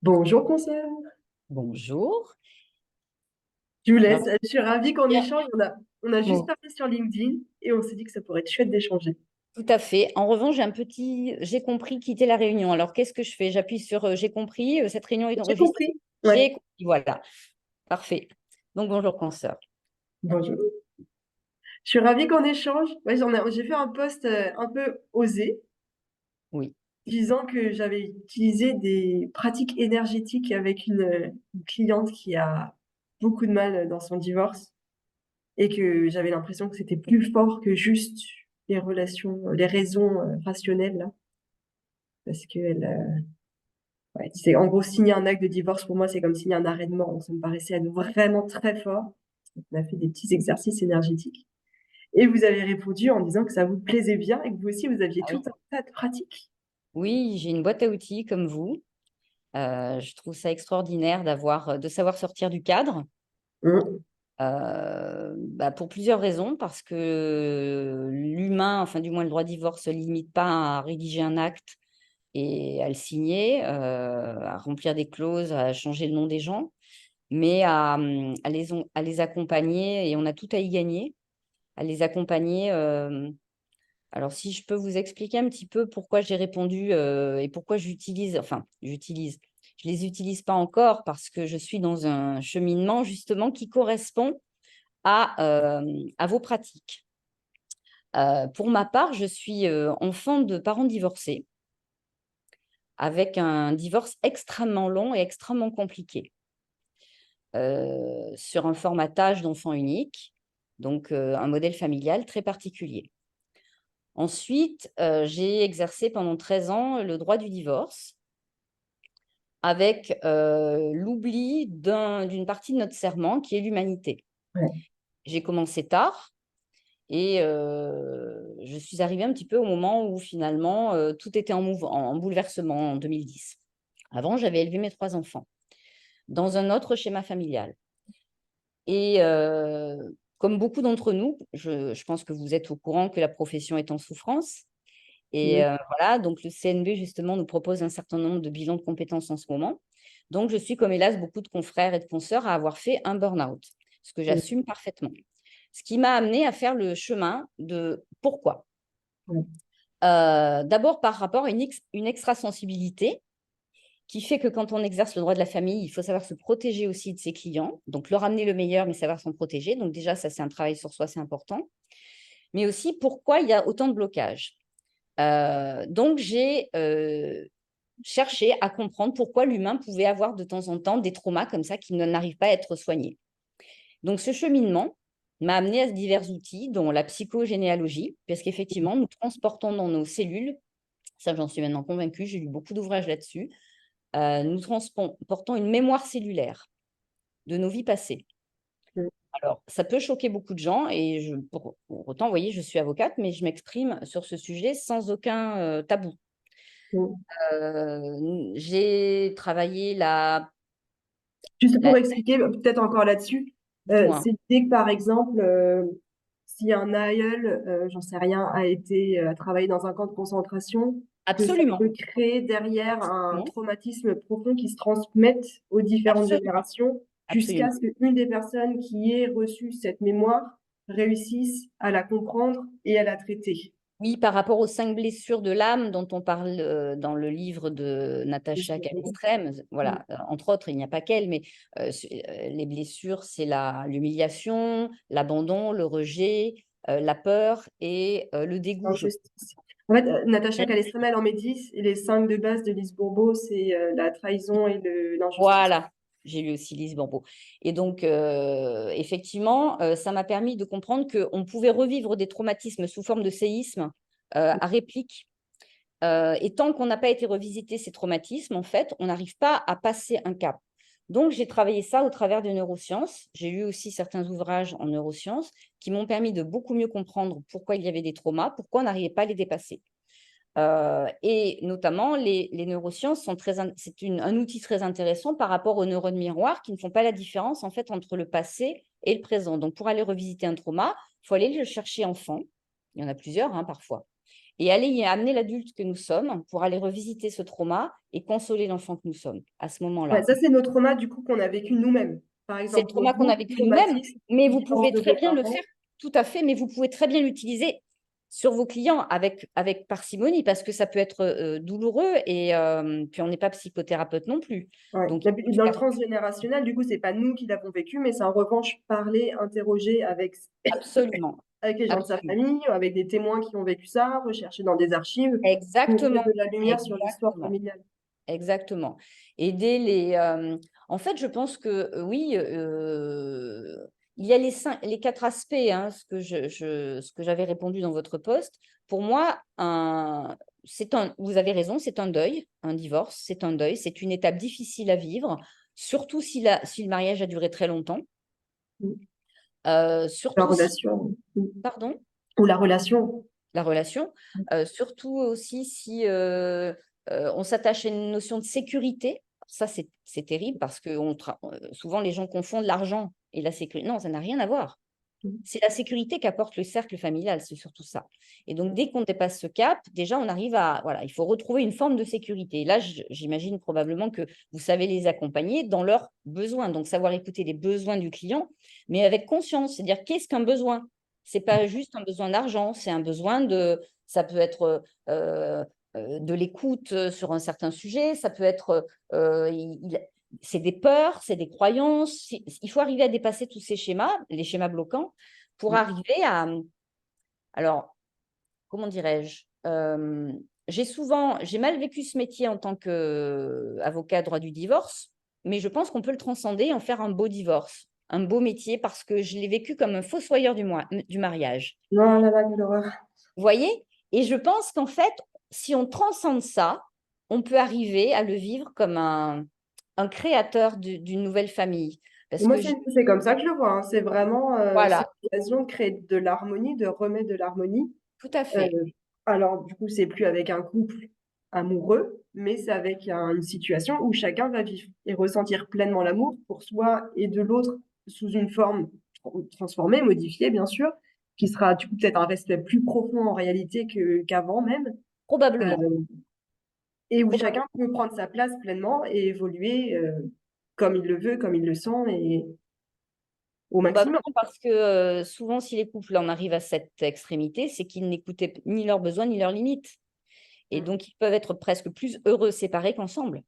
Bonjour, consoeur. Bonjour. Je vous Alors, laisse. Je suis ravie qu'on bien. échange. On a juste Bon, parlé sur LinkedIn et on s'est dit que ça pourrait être chouette d'échanger. tout à fait. En revanche, j'ai compris quitter la réunion. Alors, qu'est-ce que je fais? J'appuie sur j'ai compris, cette réunion est J'ai enregistrée. compris. Ouais. J'ai compris, voilà. Parfait. Donc, bonjour, consoeur. Bonjour. Je suis ravie qu'on échange. Ouais, j'ai fait un post un peu osé, Oui. disant que j'avais utilisé des pratiques énergétiques avec une cliente qui a beaucoup de mal dans son divorce et que j'avais l'impression que c'était plus fort que juste les relations, les raisons rationnelles, là, parce qu'elle ouais, c'est en gros signer un acte de divorce pour moi, c'est comme signer un arrêt de mort. Donc, ça me paraissait être vraiment très fort. On a fait des petits exercices énergétiques. Et vous avez répondu en disant que ça vous plaisait bien et que vous aussi, vous aviez Ah tout oui. un tas de pratiques. Oui, j'ai une boîte à outils comme vous. Je trouve ça extraordinaire de savoir sortir du cadre. Hum, Pour plusieurs raisons, parce que l'humain, enfin du moins le droit de divorce, se limite pas à rédiger un acte et à le signer, à remplir des clauses, à changer le nom des gens, mais à les accompagner, et on a tout à y gagner, à les accompagner. Alors, si je peux vous expliquer un petit peu pourquoi j'ai répondu et pourquoi je les utilise pas encore parce que je suis dans un cheminement justement qui correspond à vos pratiques. Pour ma part, je suis enfant de parents divorcés avec un divorce extrêmement long et extrêmement compliqué, sur un formatage d'enfant unique, donc un modèle familial très particulier. Ensuite, j'ai exercé pendant 13 ans le droit du divorce avec l'oubli d'une partie de notre serment qui est l'humanité. ouais. J'ai commencé tard et je suis arrivée un petit peu au moment où finalement tout était en bouleversement en 2010. Avant, j'avais élevé mes 3 enfants dans un autre schéma familial. Et comme beaucoup d'entre nous, je pense que vous êtes au courant que la profession est en souffrance. Et Oui. voilà, donc le CNB, justement, nous propose un certain nombre de bilans de compétences en ce moment. Donc, je suis, comme hélas, beaucoup de confrères et de consoeurs, à avoir fait un burn-out, ce que Oui. j'assume parfaitement. Ce qui m'a amené à faire le chemin de pourquoi. Oui. D'abord, par rapport à une extrasensibilité qui fait que quand on exerce le droit de la famille, il faut savoir se protéger aussi de ses clients, donc leur amener le meilleur, mais savoir s'en protéger. Donc déjà, ça, c'est un travail sur soi, c'est important. Mais aussi, pourquoi il y a autant de blocages. Donc, j'ai cherché à comprendre pourquoi l'humain pouvait avoir de temps en temps des traumas comme ça qui n'arrivent pas à être soignés. Donc, ce cheminement m'a amené à divers outils, dont la psychogénéalogie, parce qu'effectivement, nous transportons dans nos cellules, ça j'en suis maintenant convaincue, j'ai lu beaucoup d'ouvrages là-dessus, nous transportons une mémoire cellulaire de nos vies passées. Oui. Alors, ça peut choquer beaucoup de gens et pour autant, vous voyez, je suis avocate, mais je m'exprime sur ce sujet sans aucun tabou. Oui. J'ai travaillé Juste la pour expliquer, peut-être encore là-dessus, dis-moi. c'est l'idée que par exemple, si un aïeul, j'en sais rien, a été travaillé dans un camp de concentration, que ça Absolument, peut créer derrière un absolument, traumatisme profond qui se transmette aux différentes absolument, générations, jusqu'à absolument. ce qu'une des personnes qui ait reçu cette mémoire réussisse à la comprendre et à la traiter. Oui, par rapport aux 5 blessures de l'âme dont on parle dans le livre de Natacha Callistrem, Mm. voilà, entre autres, il n'y a pas qu'elle, mais les blessures, c'est l'humiliation, l'abandon, le rejet, la peur et le dégoût. Injustice. En fait, Natacha Calestrémel elle en met 10 et les 5 de base de Lise Bourbeau, c'est la trahison et l'injustice. Voilà, j'ai lu aussi Lise Bourbeau. Et donc, effectivement, ça m'a permis de comprendre qu'on pouvait revivre des traumatismes sous forme de séisme à réplique. Et tant qu'on n'a pas été revisiter ces traumatismes, en fait, on n'arrive pas à passer un cap. Donc, j'ai travaillé ça au travers des neurosciences. J'ai lu aussi certains ouvrages en neurosciences qui m'ont permis de beaucoup mieux comprendre pourquoi il y avait des traumas, pourquoi on n'arrivait pas à les dépasser. Et notamment, les neurosciences sont un outil très intéressant par rapport aux neurones miroirs qui ne font pas la différence en fait entre le passé et le présent. Donc, pour aller revisiter un trauma, il faut aller le chercher enfant. Il y en a plusieurs parfois. et aller y amener l'adulte que nous sommes pour aller revisiter ce trauma et consoler l'enfant que nous sommes à ce Ouais, moment-là. ça, c'est nos traumas du coup qu'on a vécu nous-mêmes. Par C'est le exemple, pour trauma qu'on a vous, vécu nous-mêmes, traumatisme, mais vous divorce pouvez de très vos bien le faire, parents. tout à fait, mais vous pouvez très bien l'utiliser sur vos clients avec parcimonie parce que ça peut être douloureux et puis on n'est pas psychothérapeute non plus. Ouais. Donc, Et il puis, faut le dans le faire transgénérationnel, du coup, c'est pas nous qui l'avons vécu, mais c'est en revanche parler, interroger absolument. avec les gens de sa Absolument. famille, avec des témoins qui ont vécu ça, rechercher dans des archives pour mettre Exactement. de la lumière sur l'histoire Exactement. familiale. Exactement. Aider les. En fait, je pense que oui, il y a les quatre aspects, hein, ce que j'avais répondu dans votre poste. Pour moi, vous avez raison, c'est un deuil, un divorce, c'est un deuil, c'est une étape difficile à vivre, surtout si le mariage a duré très longtemps, Mm. La surtout si, relation. pardon, Ou la relation. la relation, surtout aussi si on s'attache à une notion de sécurité. Ça, c'est terrible parce que souvent les gens confondent l'argent et la sécurité. Non, ça n'a rien à voir. C'est la sécurité qu'apporte le cercle familial, c'est surtout ça. Et donc, dès qu'on dépasse ce cap, déjà, on arrive à, voilà, il faut retrouver une forme de sécurité. Et là, j'imagine probablement que vous savez les accompagner dans leurs besoins. Donc, savoir écouter les besoins du client, mais avec conscience. C'est-à-dire, qu'est-ce qu'un besoin? C'est pas juste un besoin d'argent, c'est un besoin ça peut être de l'écoute sur un certain sujet, ça peut être, c'est des peurs, c'est des croyances. Il faut arriver à dépasser tous ces schémas, les schémas bloquants, pour arriver à, alors, comment dirais-je, j'ai mal vécu ce métier en tant qu'avocat droit du divorce, mais je pense qu'on peut le transcender et en faire un beau divorce, un beau métier parce que je l'ai vécu comme un fossoyeur du mariage. Non, là, là, quelle horreur. Vous voyez? Et je pense qu'en fait, si on transcende ça, on peut arriver à le vivre comme un créateur d'une nouvelle famille. Et Parce moi, que, c'est comme ça que je le vois, hein. C'est vraiment c'est voilà, l'occasion de créer de l'harmonie, de remettre de l'harmonie. tout à Euh, fait. alors, du coup, c'est plus avec un couple amoureux, mais c'est avec une situation où chacun va vivre et ressentir pleinement l'amour pour soi et de l'autre sous une forme transformée, modifiée, bien sûr, qui sera du coup peut-être un respect plus profond en réalité qu'avant même, euh, Probablement. et où chacun Probablement. peut prendre sa place pleinement et évoluer comme il le veut, comme il le sent et au maximum. Probablement parce que souvent, si les couples en arrivent à cette extrémité, c'est qu'ils n'écoutaient ni leurs besoins ni leurs limites. Et donc, ils peuvent être presque plus heureux séparés qu'ensemble.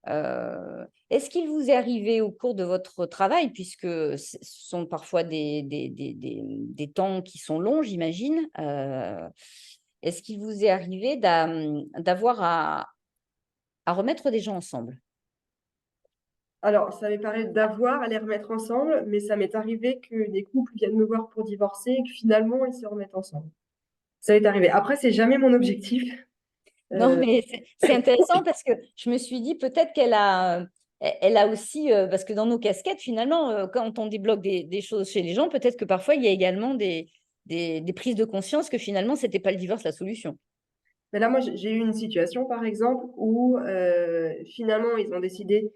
Est-ce qu'il vous est arrivé au cours de votre travail, puisque ce sont parfois des temps qui sont longs, j'imagine, est-ce qu'il vous est arrivé d'avoir à remettre des gens ensemble? Alors, ça m'est paru d'avoir à les remettre ensemble, mais ça m'est arrivé que des couples viennent me voir pour divorcer et que finalement, ils se remettent ensemble. Ça m'est arrivé. Après, c'est jamais mon objectif. Non, Euh, mais c'est intéressant parce que je me suis dit peut-être elle a aussi, parce que dans nos casquettes, finalement, quand on débloque des choses chez les gens, peut-être que parfois il y a également des prises de conscience que finalement, ce n'était pas le divorce la solution. mais là, moi, j'ai eu une situation, par exemple, où finalement, ils ont décidé,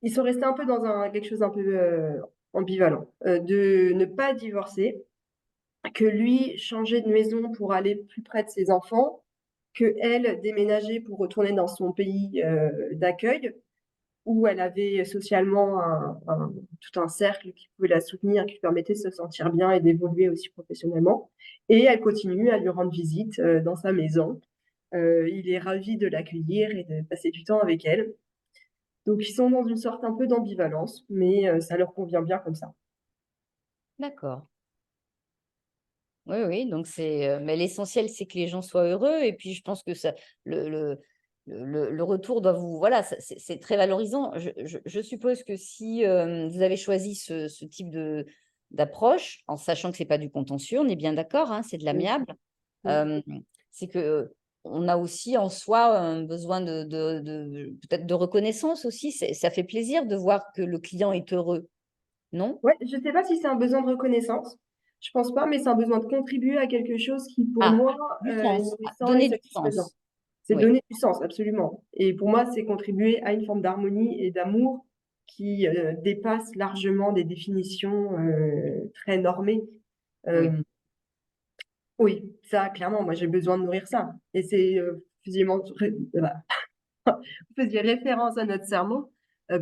ils sont restés un peu dans quelque chose un peu ambivalent, de ne pas divorcer, que lui changeait de maison pour aller plus près de ses enfants, que elle déménageait pour retourner dans son pays d'accueil, où elle avait socialement tout un cercle qui pouvait la soutenir, qui lui permettait de se sentir bien et d'évoluer aussi professionnellement. Et elle continue à lui rendre visite dans sa maison. Il est ravi de l'accueillir et de passer du temps avec elle. Donc ils sont dans une sorte un peu d'ambivalence, mais ça leur convient bien comme ça. D'accord. Oui, oui, donc mais l'essentiel, c'est que les gens soient heureux. Et puis, je pense que le, le, le retour doit voilà, c'est très valorisant. Je suppose que si vous avez choisi ce type d'approche, en sachant que c'est pas du contentieux, on est bien d'accord, hein, c'est de Mm. l'amiable, Mm. euh, c'est que on a aussi en soi un besoin peut-être de reconnaissance aussi. Ça fait plaisir de voir que le client est heureux, non? Ouais, je ne sais pas si c'est un besoin de reconnaissance. Je pense pas, mais c'est un besoin de contribuer à quelque chose qui, pour Ah, moi, du est sens, nourrissant et donner du satisfaisant. sens. C'est Oui, donner du sens, absolument. Et pour moi, c'est contribuer à une forme d'harmonie et d'amour qui dépasse largement des définitions très normées. oui. Euh, Oui, ça, clairement, moi, j'ai besoin de nourrir ça. Et c'est, voilà, vous faisiez référence à notre sermon.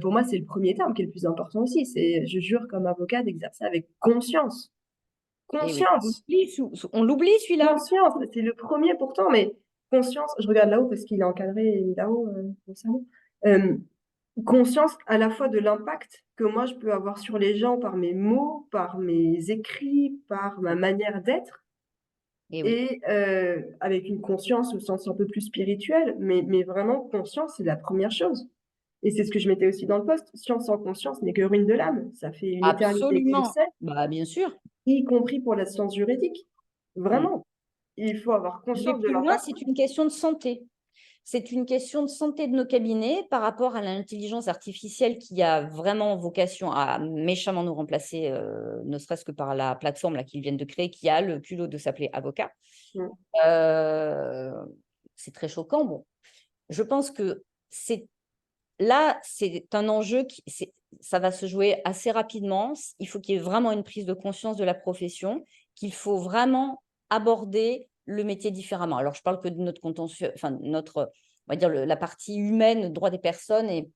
Pour moi, c'est le premier terme qui est le plus important aussi. C'est, je jure comme avocat d'exercer avec conscience. Et oui, Conscience. on l'oublie celui-là. Conscience, c'est le premier pourtant, mais conscience, je regarde là-haut parce qu'il est encadré là-haut, mon cerveau. Euh, Conscience à la fois de l'impact que moi je peux avoir sur les gens par mes mots, par mes écrits, par ma manière d'être, Et oui. et avec une conscience au sens un peu plus spirituel, mais vraiment conscience, c'est la première chose. Et c'est ce que je mettais aussi dans le poste. Science sans conscience n'est que ruine de l'âme. Ça fait une éternité que je le Absolument. sais, Bah, bien sûr. y compris pour la science juridique. Mm. Vraiment, il faut avoir Je vais conscience de plus loin, l'impact. c'est une question de santé. C'est une question de santé de nos cabinets par rapport à l'intelligence artificielle qui a vraiment vocation à méchamment nous remplacer, ne serait-ce que par la plateforme là, qu'ils viennent de créer, qui a le culot de s'appeler Avocat. Mm. Euh, c'est très choquant. Bon, je pense que c'est un enjeu ça va se jouer assez rapidement. Il faut qu'il y ait vraiment une prise de conscience de la profession, qu'il faut vraiment aborder le métier différemment. Alors, je parle que de notre contentieux, enfin, notre, on va dire, la partie humaine, droit des personnes et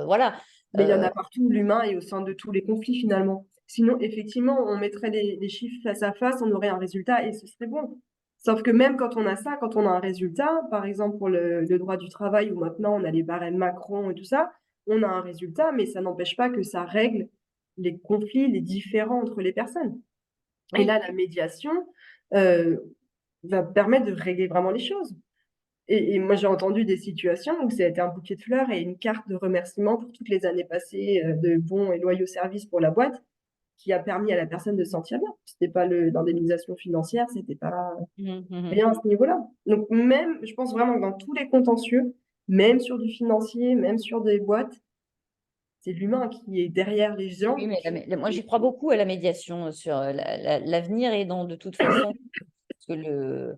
voilà. Mais il y en a partout, l'humain est au sein de tous les conflits finalement. Sinon, effectivement, on mettrait les chiffres face à face, on aurait un résultat et ce serait bon. Sauf que même quand on a ça, quand on a un résultat, par exemple pour le droit du travail où maintenant on a les barèmes Macron et tout ça, on a un résultat, mais ça n'empêche pas que ça règle les conflits, les différends entre les personnes. Et Oui, là, la médiation euh, va permettre de régler vraiment les choses. Et moi, j'ai entendu des situations où ça a été un bouquet de fleurs et une carte de remerciement pour toutes les années passées de bons et loyaux services pour la boîte, qui a permis à la personne de se sentir bien. C'était pas l'indemnisation financière, c'était pas mhm, mhm. rien à ce niveau-là. Donc même, je pense vraiment que dans tous les contentieux, même sur du financier, même sur des boîtes, c'est l'humain qui est derrière les Oui, gens. moi, j'y crois beaucoup à la médiation sur l'avenir et dans de toute façon, parce que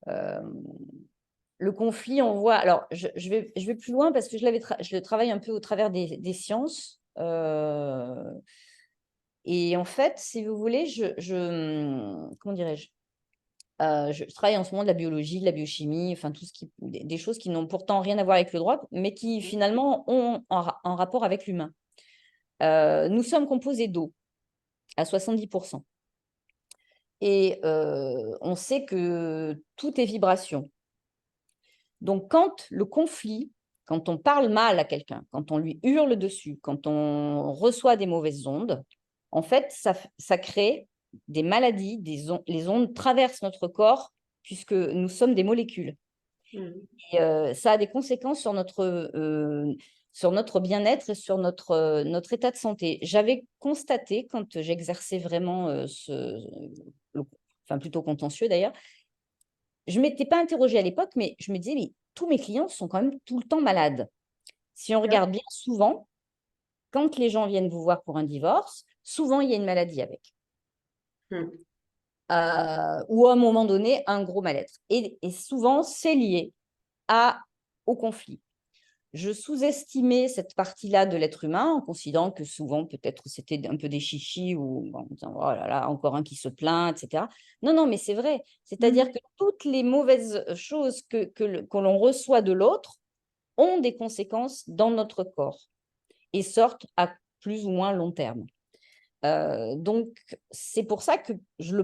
euh, le conflit, on voit. Alors, je vais plus loin parce que je le travaille un peu au travers des sciences. Et en fait, si vous voulez, comment dirais-je, je travaille en ce moment de la biologie, de la biochimie, enfin tout ce des choses qui n'ont pourtant rien à voir avec le droit, mais qui finalement ont un rapport avec l'humain. Nous sommes composés d'eau à 70%. Et on sait que tout est vibration. Donc, quand on parle mal à quelqu'un, quand on lui hurle dessus, quand on reçoit des mauvaises ondes, en fait, ça crée des maladies, les ondes traversent notre corps puisque nous sommes des molécules. Mm. Et ça a des conséquences sur notre bien-être et sur notre état de santé. J'avais constaté, quand j'exerçais vraiment enfin plutôt contentieux d'ailleurs, je ne m'étais pas interrogée à l'époque, mais je me disais, mais tous mes clients sont quand même tout le temps malades. Si on regarde bien souvent, quand les gens viennent vous voir pour un divorce, souvent il y a une maladie avec. Mm. Ou à un moment donné, un gros mal-être. Et souvent, c'est lié au conflit. Je sous-estimais cette partie-là de l'être humain en considérant que souvent, peut-être, c'était un peu des chichis ou en disant, oh là là, encore un qui se plaint, etc. Non, non, mais c'est vrai. C'est-à-dire Mm. que toutes les mauvaises choses que l'on reçoit de l'autre ont des conséquences dans notre corps et sortent à plus ou moins long terme. Donc, c'est pour ça que je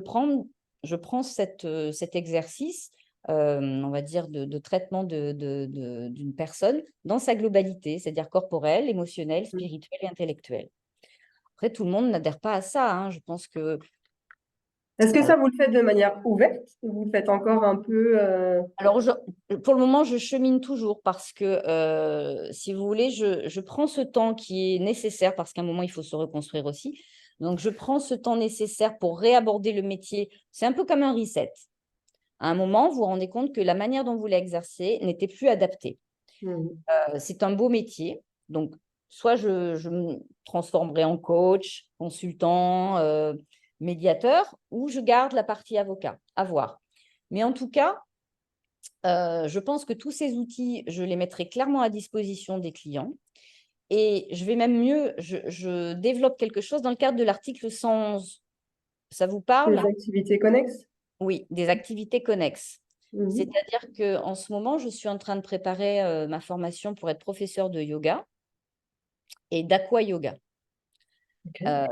prends cet exercice, on va dire, de traitement d'une personne dans sa globalité, c'est-à-dire corporelle, émotionnelle, Mm. spirituelle et intellectuelle. Après, tout le monde n'adhère pas à ça, hein. Je pense que Est-ce que ça, vous le faites de manière ouverte? Vous le faites encore un peu alors, pour le moment, je chemine toujours parce que, si vous voulez, je prends ce temps qui est nécessaire parce qu'à un moment, il faut se reconstruire aussi. Donc, je prends ce temps nécessaire pour réaborder le métier. C'est un peu comme un reset. À un moment, vous vous rendez compte que la manière dont vous l'exercez n'était plus adaptée. mm. C'est un beau métier. Donc, soit je me transformerai en coach, consultant, médiateur, ou je garde la partie avocat, à voir. Mais en tout cas, je pense que tous ces outils, je les mettrai clairement à disposition des clients. Et je vais même mieux, je développe quelque chose dans le cadre de l'article 111 Ça vous Les parle? activités connexes? Oui, des activités connexes. Mhm. C'est-à-dire qu'en ce moment, je suis en train de préparer ma formation pour être professeur de yoga et d'aqua yoga. Ok. Euh,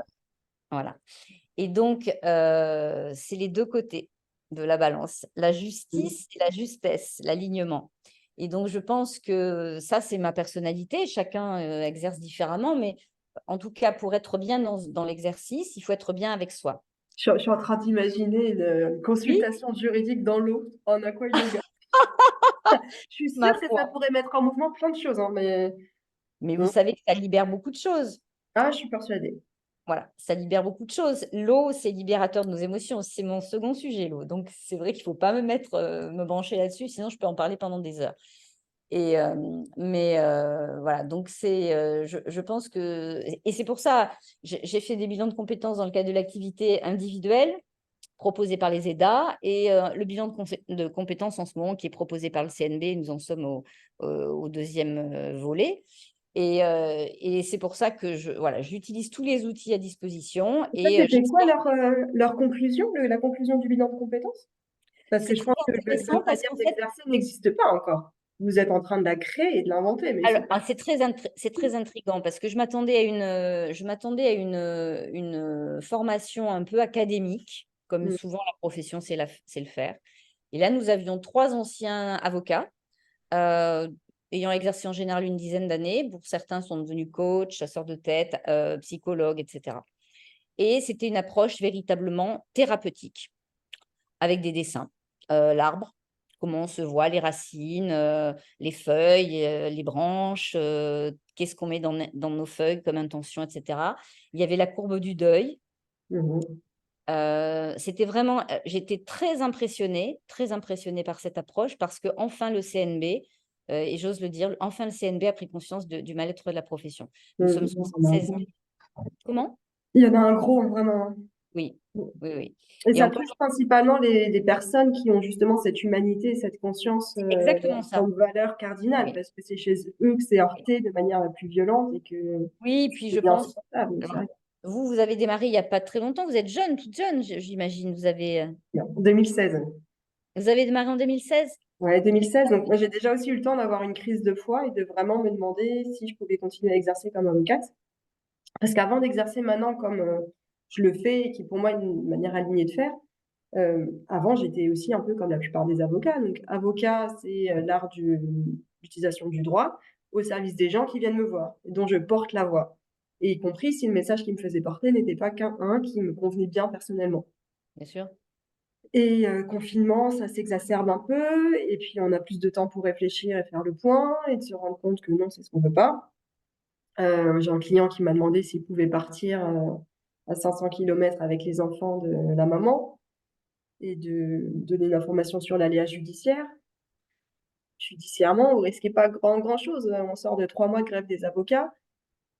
voilà. Et donc, c'est les deux côtés de la balance, la justice et la justesse, l'alignement. Et donc, je pense que ça, c'est ma personnalité. Chacun exerce différemment, mais en tout cas, pour être bien dans l'exercice, il faut être bien avec soi. Je suis en train d'imaginer une Oui, consultation juridique dans l'eau en aqua yoga. Je suis ma sûre que ça foi. pourrait mettre en mouvement plein de choses, hein, mais Mais vous bon. savez que ça libère beaucoup de choses. Ah, je suis persuadée. Voilà, ça libère beaucoup de choses. L'eau, c'est libérateur de nos émotions. C'est mon second sujet, l'eau. Donc, c'est vrai qu'il ne faut pas me mettre, me brancher là-dessus, sinon je peux en parler pendant des heures. Et, mais voilà, donc je pense que, et c'est pour ça, j'ai fait des bilans de compétences dans le cadre de l'activité individuelle proposée par les EDA et le bilan de compétences en ce moment qui est proposé par le CNB. Nous en sommes au deuxième volet. Et c'est pour ça que voilà, j'utilise tous les outils à disposition Ça, et c'était quoi leur conclusion, la conclusion du bilan de compétences? Parce que c'est je très pense que intéressant leur parce manière qu'en fait, d'exercer n'existe pas encore. Vous êtes en train de la créer et de l'inventer, mais alors, c'est pas. c'est très intriguant parce que je m'attendais à une formation un peu académique, comme Mm. souvent la profession c'est le faire. Et là, nous avions trois anciens avocats euh, ayant exercé en général une dizaine d'années. Pour certains, sont devenus coachs, chasseurs de tête, psychologues, etc. Et c'était une approche véritablement thérapeutique avec des dessins. L'arbre, comment on se voit, les racines, les feuilles, les branches, qu'est-ce qu'on met dans nos feuilles comme intention, etc. Il y avait la courbe du deuil. Mhm. C'était vraiment, j'étais très impressionnée par cette approche parce que enfin le CNB, et j'ose le dire, enfin le CNB a pris conscience du mal-être de la profession. Nous sommes Mhm. 76 000. Comment? Il y en a un gros, vraiment. Oui, oui, oui. Et Et ça encore, touche principalement les personnes qui ont justement cette humanité, cette conscience c'est exactement ça. comme valeur cardinale, Oui. parce que c'est chez eux que c'est heurté de manière la plus violente et que Oui, puis c'est je bien pense, insupportable. Donc, c'est alors, vrai. vous avez démarré il n'y a pas très longtemps, vous êtes jeune, toute jeune, j'imagine. En 2016. Vous avez démarré en 2016? Ouais, 2016. Donc, moi, j'ai déjà aussi eu le temps d'avoir une crise de foi et de vraiment me demander si je pouvais continuer à exercer comme avocate. Parce qu'avant d'exercer maintenant comme je le fais, et qui pour moi est une manière alignée de faire, avant, j'étais aussi un peu comme la plupart des avocats. Donc, avocat, c'est l'art de l'utilisation du droit au service des gens qui viennent me voir, et dont je porte la voix. Et y compris si le message qu'il me faisait porter n'était pas qu'un qui me convenait bien personnellement. Bien sûr. Et confinement, ça s'exacerbe un peu, et puis on a plus de temps pour réfléchir et faire le point, et de se rendre compte que non, c'est ce qu'on veut pas. J'ai un client qui m'a demandé s'il pouvait partir à 500 kilomètres avec les enfants de la maman et de donner une information sur l'aléa judiciaire. Judiciairement, vous risquez pas grand-chose. On sort de 3 mois de grève des avocats.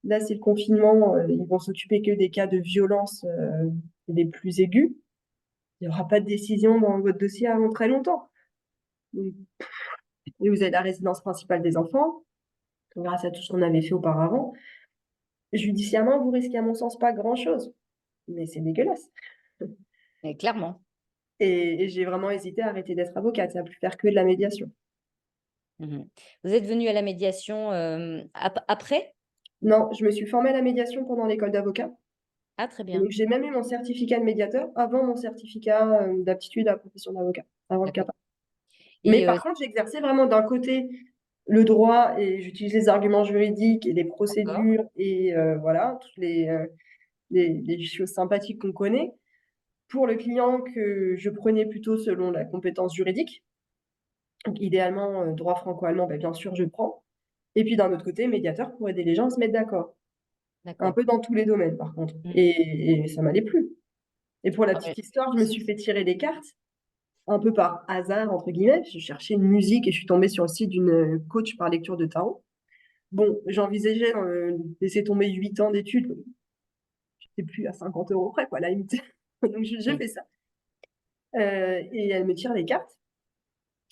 Là, c'est le confinement. Ils vont s'occuper que des cas de violence les plus aigus. Il n'y aura pas de décision dans votre dossier avant très longtemps. Donc, et vous avez la résidence principale des enfants, grâce à tout ce qu'on avait fait auparavant. Judiciairement, vous risquez, à mon sens, pas grand-chose. Mais c'est dégueulasse. Mais clairement. Et j'ai vraiment hésité à arrêter d'être avocate, à plus faire que de la médiation. Mhm. Vous êtes venu à la médiation après? Non, je me suis formée à la médiation pendant l'école d'avocat. Ah, très Et donc, bien. j'ai même eu mon certificat de médiateur avant mon certificat d'aptitude à la profession d'avocat, avant le D'accord. CAPA. Mais Et par contre, j'exerçais vraiment d'un côté le droit et j'utilisais les arguments juridiques et les d'accord. procédures et voilà, toutes les choses sympathiques qu'on connaît pour le client que je prenais plutôt selon la compétence juridique. Donc, idéalement, droit franco-allemand, ben, bien sûr, je prends. Et puis d'un autre côté, médiateur pour aider les gens à se mettre d'accord. Un D'accord. peu dans tous les domaines, par contre. Mm. Et ça m'allait plus. Et pour la Ah petite ouais. histoire, je me suis fait tirer des cartes, un peu par hasard, entre guillemets. Je cherchais une musique et je suis tombée sur le site d'une coach par lecture de tarot. Bon, j'envisageais de laisser tomber 8 ans d'études. Je n'étais plus à 50 euros près, quoi, à la limite. Donc, je Mm. fais ça. Et elle me tire les cartes.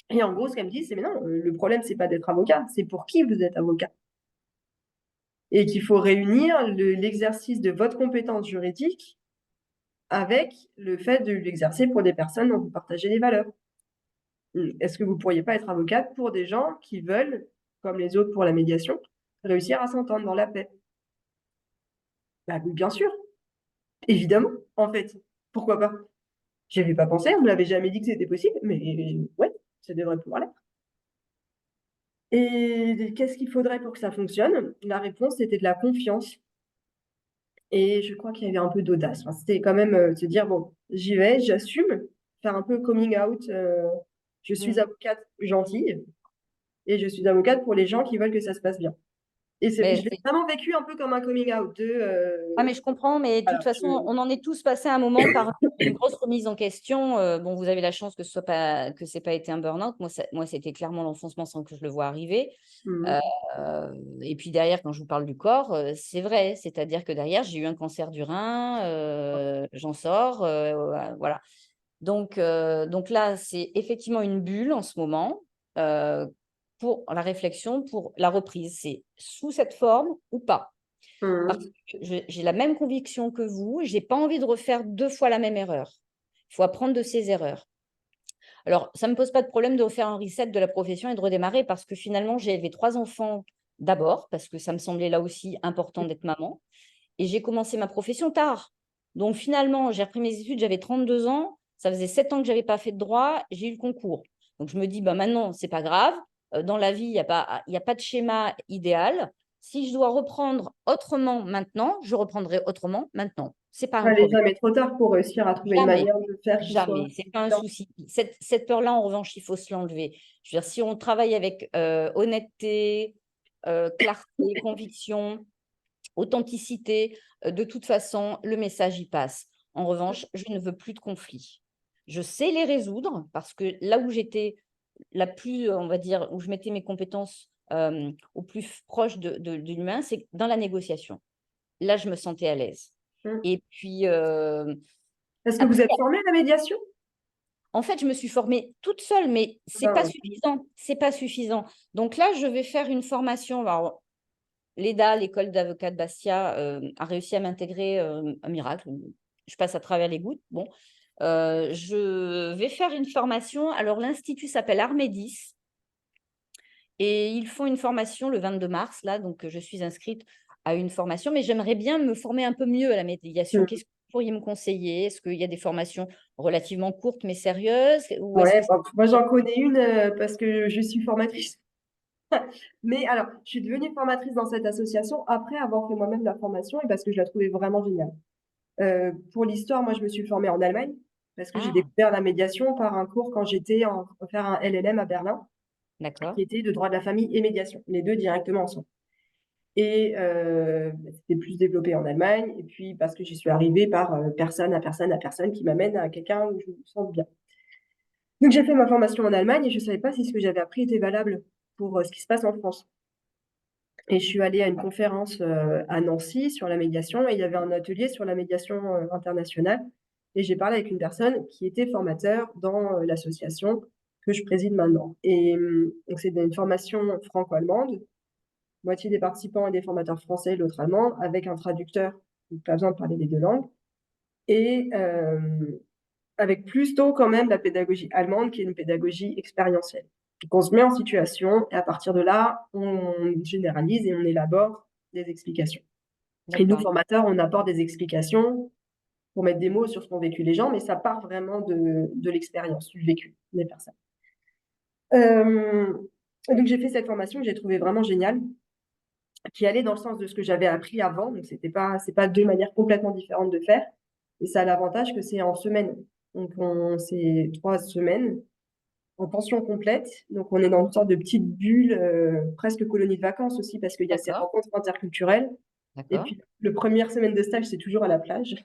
Et en gros, ce qu'elle me dit, c'est, mais non, le problème, c'est pas d'être avocat, c'est pour qui vous êtes avocat. Et qu'il faut réunir l'exercice de votre compétence juridique avec le fait de l'exercer pour des personnes dont vous partagez les valeurs. Est-ce que vous ne pourriez pas être avocate pour des gens qui veulent, comme les autres pour la médiation, réussir à s'entendre dans la paix? Bah, oui, bien sûr, évidemment, en fait. Pourquoi pas? J'y avais pas pensé, on ne me l'avait jamais dit que c'était possible, mais ouais, ça devrait pouvoir l'être. Et qu'est-ce qu'il faudrait pour que ça fonctionne? La réponse, c'était de la confiance. Et je crois qu'il y avait un peu d'audace. Enfin, c'était quand même se dire, bon, j'y vais, j'assume, faire un peu coming out. Je suis Mm. avocate gentille et je suis avocate pour les gens qui veulent que ça se passe bien. Et Mais je l'ai vraiment vécu un peu comme un coming out de, ah, mais je comprends, mais de toute voilà, façon, on en est tous passés un moment par une grosse remise en question. Bon, vous avez la chance que ce soit pas, que c'est pas été un burn-out. Moi, c'était clairement l'enfoncement sans que je le vois arriver. Mhm. Euh, et puis derrière, quand je vous parle du corps, c'est vrai. C'est-à-dire que derrière, j'ai eu un cancer du rein, j'en sors, voilà. Donc là, c'est effectivement une bulle en ce moment euh, pour la réflexion, pour la reprise. C'est sous cette forme ou pas? Parce Mhm. que j'ai la même conviction que vous, je n'ai pas envie de refaire 2 fois la même erreur. Il faut apprendre de ses erreurs. Alors, ça ne me pose pas de problème de refaire un reset de la profession et de redémarrer parce que finalement, j'ai élevé 3 enfants d'abord, parce que ça me semblait là aussi important d'être maman. Et j'ai commencé ma profession tard. Donc finalement, j'ai repris mes études, j'avais 32 ans, ça faisait 7 ans que je n'avais pas fait de droit, j'ai eu le concours. Donc je me dis, bah, maintenant, ce n'est pas grave. Dans la vie, il y a pas de schéma idéal. Si je dois reprendre autrement maintenant, je reprendrai autrement maintenant. Ce n'est pas un Allez, problème. jamais trop tard pour réussir à trouver une Jamais, manière de faire qui soit jamais. Ce n'est pas un bien. souci. Cette peur-là, en revanche, il faut se l'enlever. Je veux dire, si on travaille avec honnêteté, clarté, conviction, authenticité, de toute façon, le message y passe. En revanche, je ne veux plus de conflits. Je sais les résoudre parce que là où j'étais la plus, on va dire, où je mettais mes compétences au plus proche de l'humain, c'est dans la négociation. Là, je me sentais à l'aise. Mhm. Et puis, Est-ce que après, vous êtes formée à la médiation? en fait, je me suis formée toute seule, mais c'est Ben pas ouais. suffisant. C'est pas suffisant. Donc là, je vais faire une formation. Alors, l'EDA, l'école d'avocats de Bastia, a réussi à m'intégrer un miracle. Je passe à travers les gouttes. Bon, je vais faire une formation. Alors, l'institut s'appelle Armédis et ils font une formation le 22 mars, là. Donc, je suis inscrite à une formation, mais j'aimerais bien me former un peu mieux à la médiation. Mhm. Qu'est-ce que vous pourriez me conseiller? Est-ce qu'il y a des formations relativement courtes mais sérieuses? Ou est-ce Ouais, que bon, moi j'en connais une parce que je suis formatrice. Mais alors, je suis devenue formatrice dans cette association après avoir fait moi-même la formation et parce que je la trouvais vraiment géniale. Pour l'histoire, moi je me suis formée en Allemagne parce que j'ai Ah, découvert la médiation par un cours quand j'étais en faire un LLM à Berlin qui d'accord, était de droit de la famille et médiation, les deux directement ensemble. Et c'était plus développé en Allemagne et puis parce que j'y suis arrivée par personne à personne à personne qui m'amène à quelqu'un où je me sens bien. Donc j'ai fait ma formation en Allemagne et je ne savais pas si ce que j'avais appris était valable pour ce qui se passe en France. Et je suis allée à une conférence à Nancy sur la médiation et il y avait un atelier sur la médiation internationale. Et j'ai parlé avec une personne qui était formateur dans l'association que je préside maintenant. Et donc c'est une formation franco-allemande, moitié des participants et des formateurs français, l'autre allemand, avec un traducteur, donc pas besoin de parler les deux langues. Et avec plus tôt quand même la pédagogie allemande, qui est une pédagogie expérientielle. Donc on se met en situation et à partir de là, on généralise et on élabore des explications. Et nous, d'accord, formateurs, on apporte des explications pour mettre des mots sur ce qu'ont vécu les gens, mais ça part vraiment de l'expérience, du vécu des personnes. Euh, donc j'ai fait cette formation que j'ai trouvée vraiment géniale, qui allait dans le sens de ce que j'avais appris avant. Donc c'est pas deux manières complètement différentes de faire. Et ça a l'avantage que c'est en semaine. Donc c'est 3 semaines en pension complète. Donc, on est dans une sorte de petite bulle, presque colonie de vacances aussi, parce qu'il y a ces d'accord, rencontres interculturelles. Et d'accord. puis, le première semaine de stage, c'est toujours à la plage,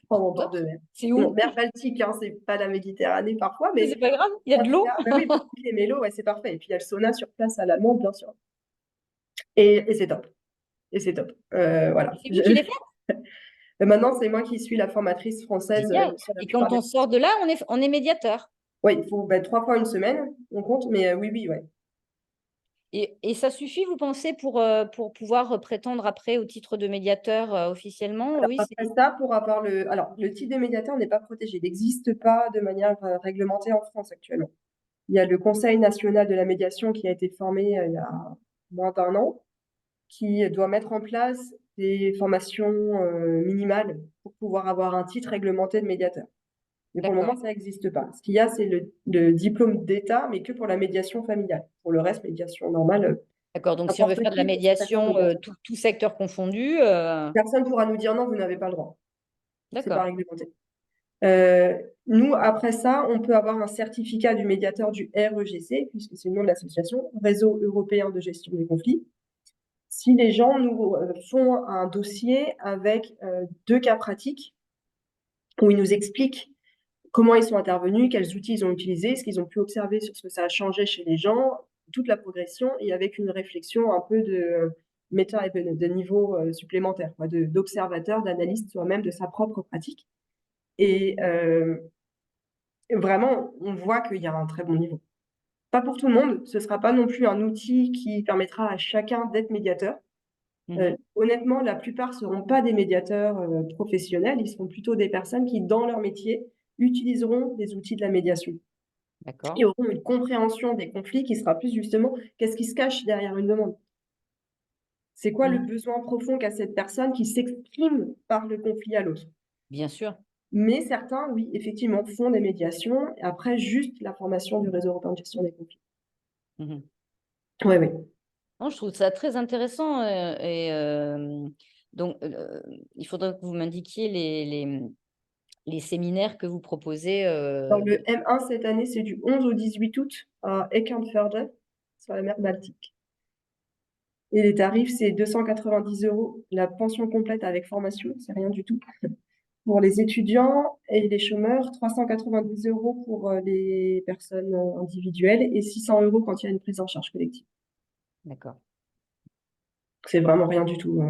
en bord de D'accord. mer. C'est Bon, où? mer Baltique, hein, c'est pas la Méditerranée parfois, Mais mais c'est pas grave, il y a en de tout l'eau. cas, bah oui, pour les mélos, ouais, c'est parfait. Et puis, il y a le sauna sur place à l'amont, bien sûr. Et c'est top. Et c'est top. Voilà. C'est vous qui les faites? Maintenant, c'est moi qui suis la formatrice française Génial. sur la Et plupart quand des. on sort de là, on est médiateur. Oui, il faut 3 fois une semaine, on compte, mais oui, oui, ouais. Et ça suffit, vous pensez, pour pouvoir prétendre après au titre de médiateur officiellement? Alors Oui, après ça, pour avoir le titre de médiateur n'est pas protégé. Il n'existe pas de manière réglementée en France actuellement. Il y a le Conseil national de la médiation qui a été formé il y a moins d'un an, qui doit mettre en place des formations minimales pour pouvoir avoir un titre réglementé de médiateur. Mais pour le d'accord. moment, ça n'existe pas. Ce qu'il y a, c'est le diplôme d'État, mais que pour la médiation familiale. Pour le reste, médiation normale, D'accord. Donc, si on veut n'importe faire de la qui peut se mettre en médiation, médiation. tout secteur confondu, Personne ne pourra nous dire non, vous n'avez pas le droit. C'est pas d'accord. réglementé. Euh, Nous, après ça, on peut avoir un certificat du médiateur du REGC, puisque c'est le nom de l'association, Réseau européen de gestion des conflits. Si les gens nous font un dossier avec 2 cas pratiques, où ils nous expliquent comment ils sont intervenus, quels outils ils ont utilisés, ce qu'ils ont pu observer sur ce que ça a changé chez les gens, toute la progression, et avec une réflexion un peu de méta et de niveau supplémentaire, d'observateur, d'analyste soi-même de sa propre pratique. Et vraiment, on voit qu'il y a un très bon niveau. Pas pour tout le monde, ce ne sera pas non plus un outil qui permettra à chacun d'être médiateur. Mhm. Honnêtement, la plupart ne seront pas des médiateurs professionnels, ils seront plutôt des personnes qui, dans leur métier, utiliseront des outils de la médiation D'accord. et auront une compréhension des conflits qui sera plus justement qu'est-ce qui se cache derrière une demande. C'est quoi le Mhm. besoin profond qu'a cette personne qui s'exprime par le conflit à l'autre. Bien sûr. Mais certains, oui, effectivement, font des médiations, et après juste la formation du réseau européen de gestion des conflits. Mhm. Oui, oui. Non, je trouve ça très intéressant. Donc, il faudrait que vous m'indiquiez les séminaires que vous proposez. Dans le M1 cette année, c'est du 11 au 18 août à Eckernförde, sur la mer Baltique. Et les tarifs, c'est 290 € la pension complète avec formation, c'est rien du tout. Pour les étudiants et les chômeurs, 390 € pour les personnes individuelles et 600 € quand il y a une prise en charge collective. D'accord. C'est vraiment rien du tout.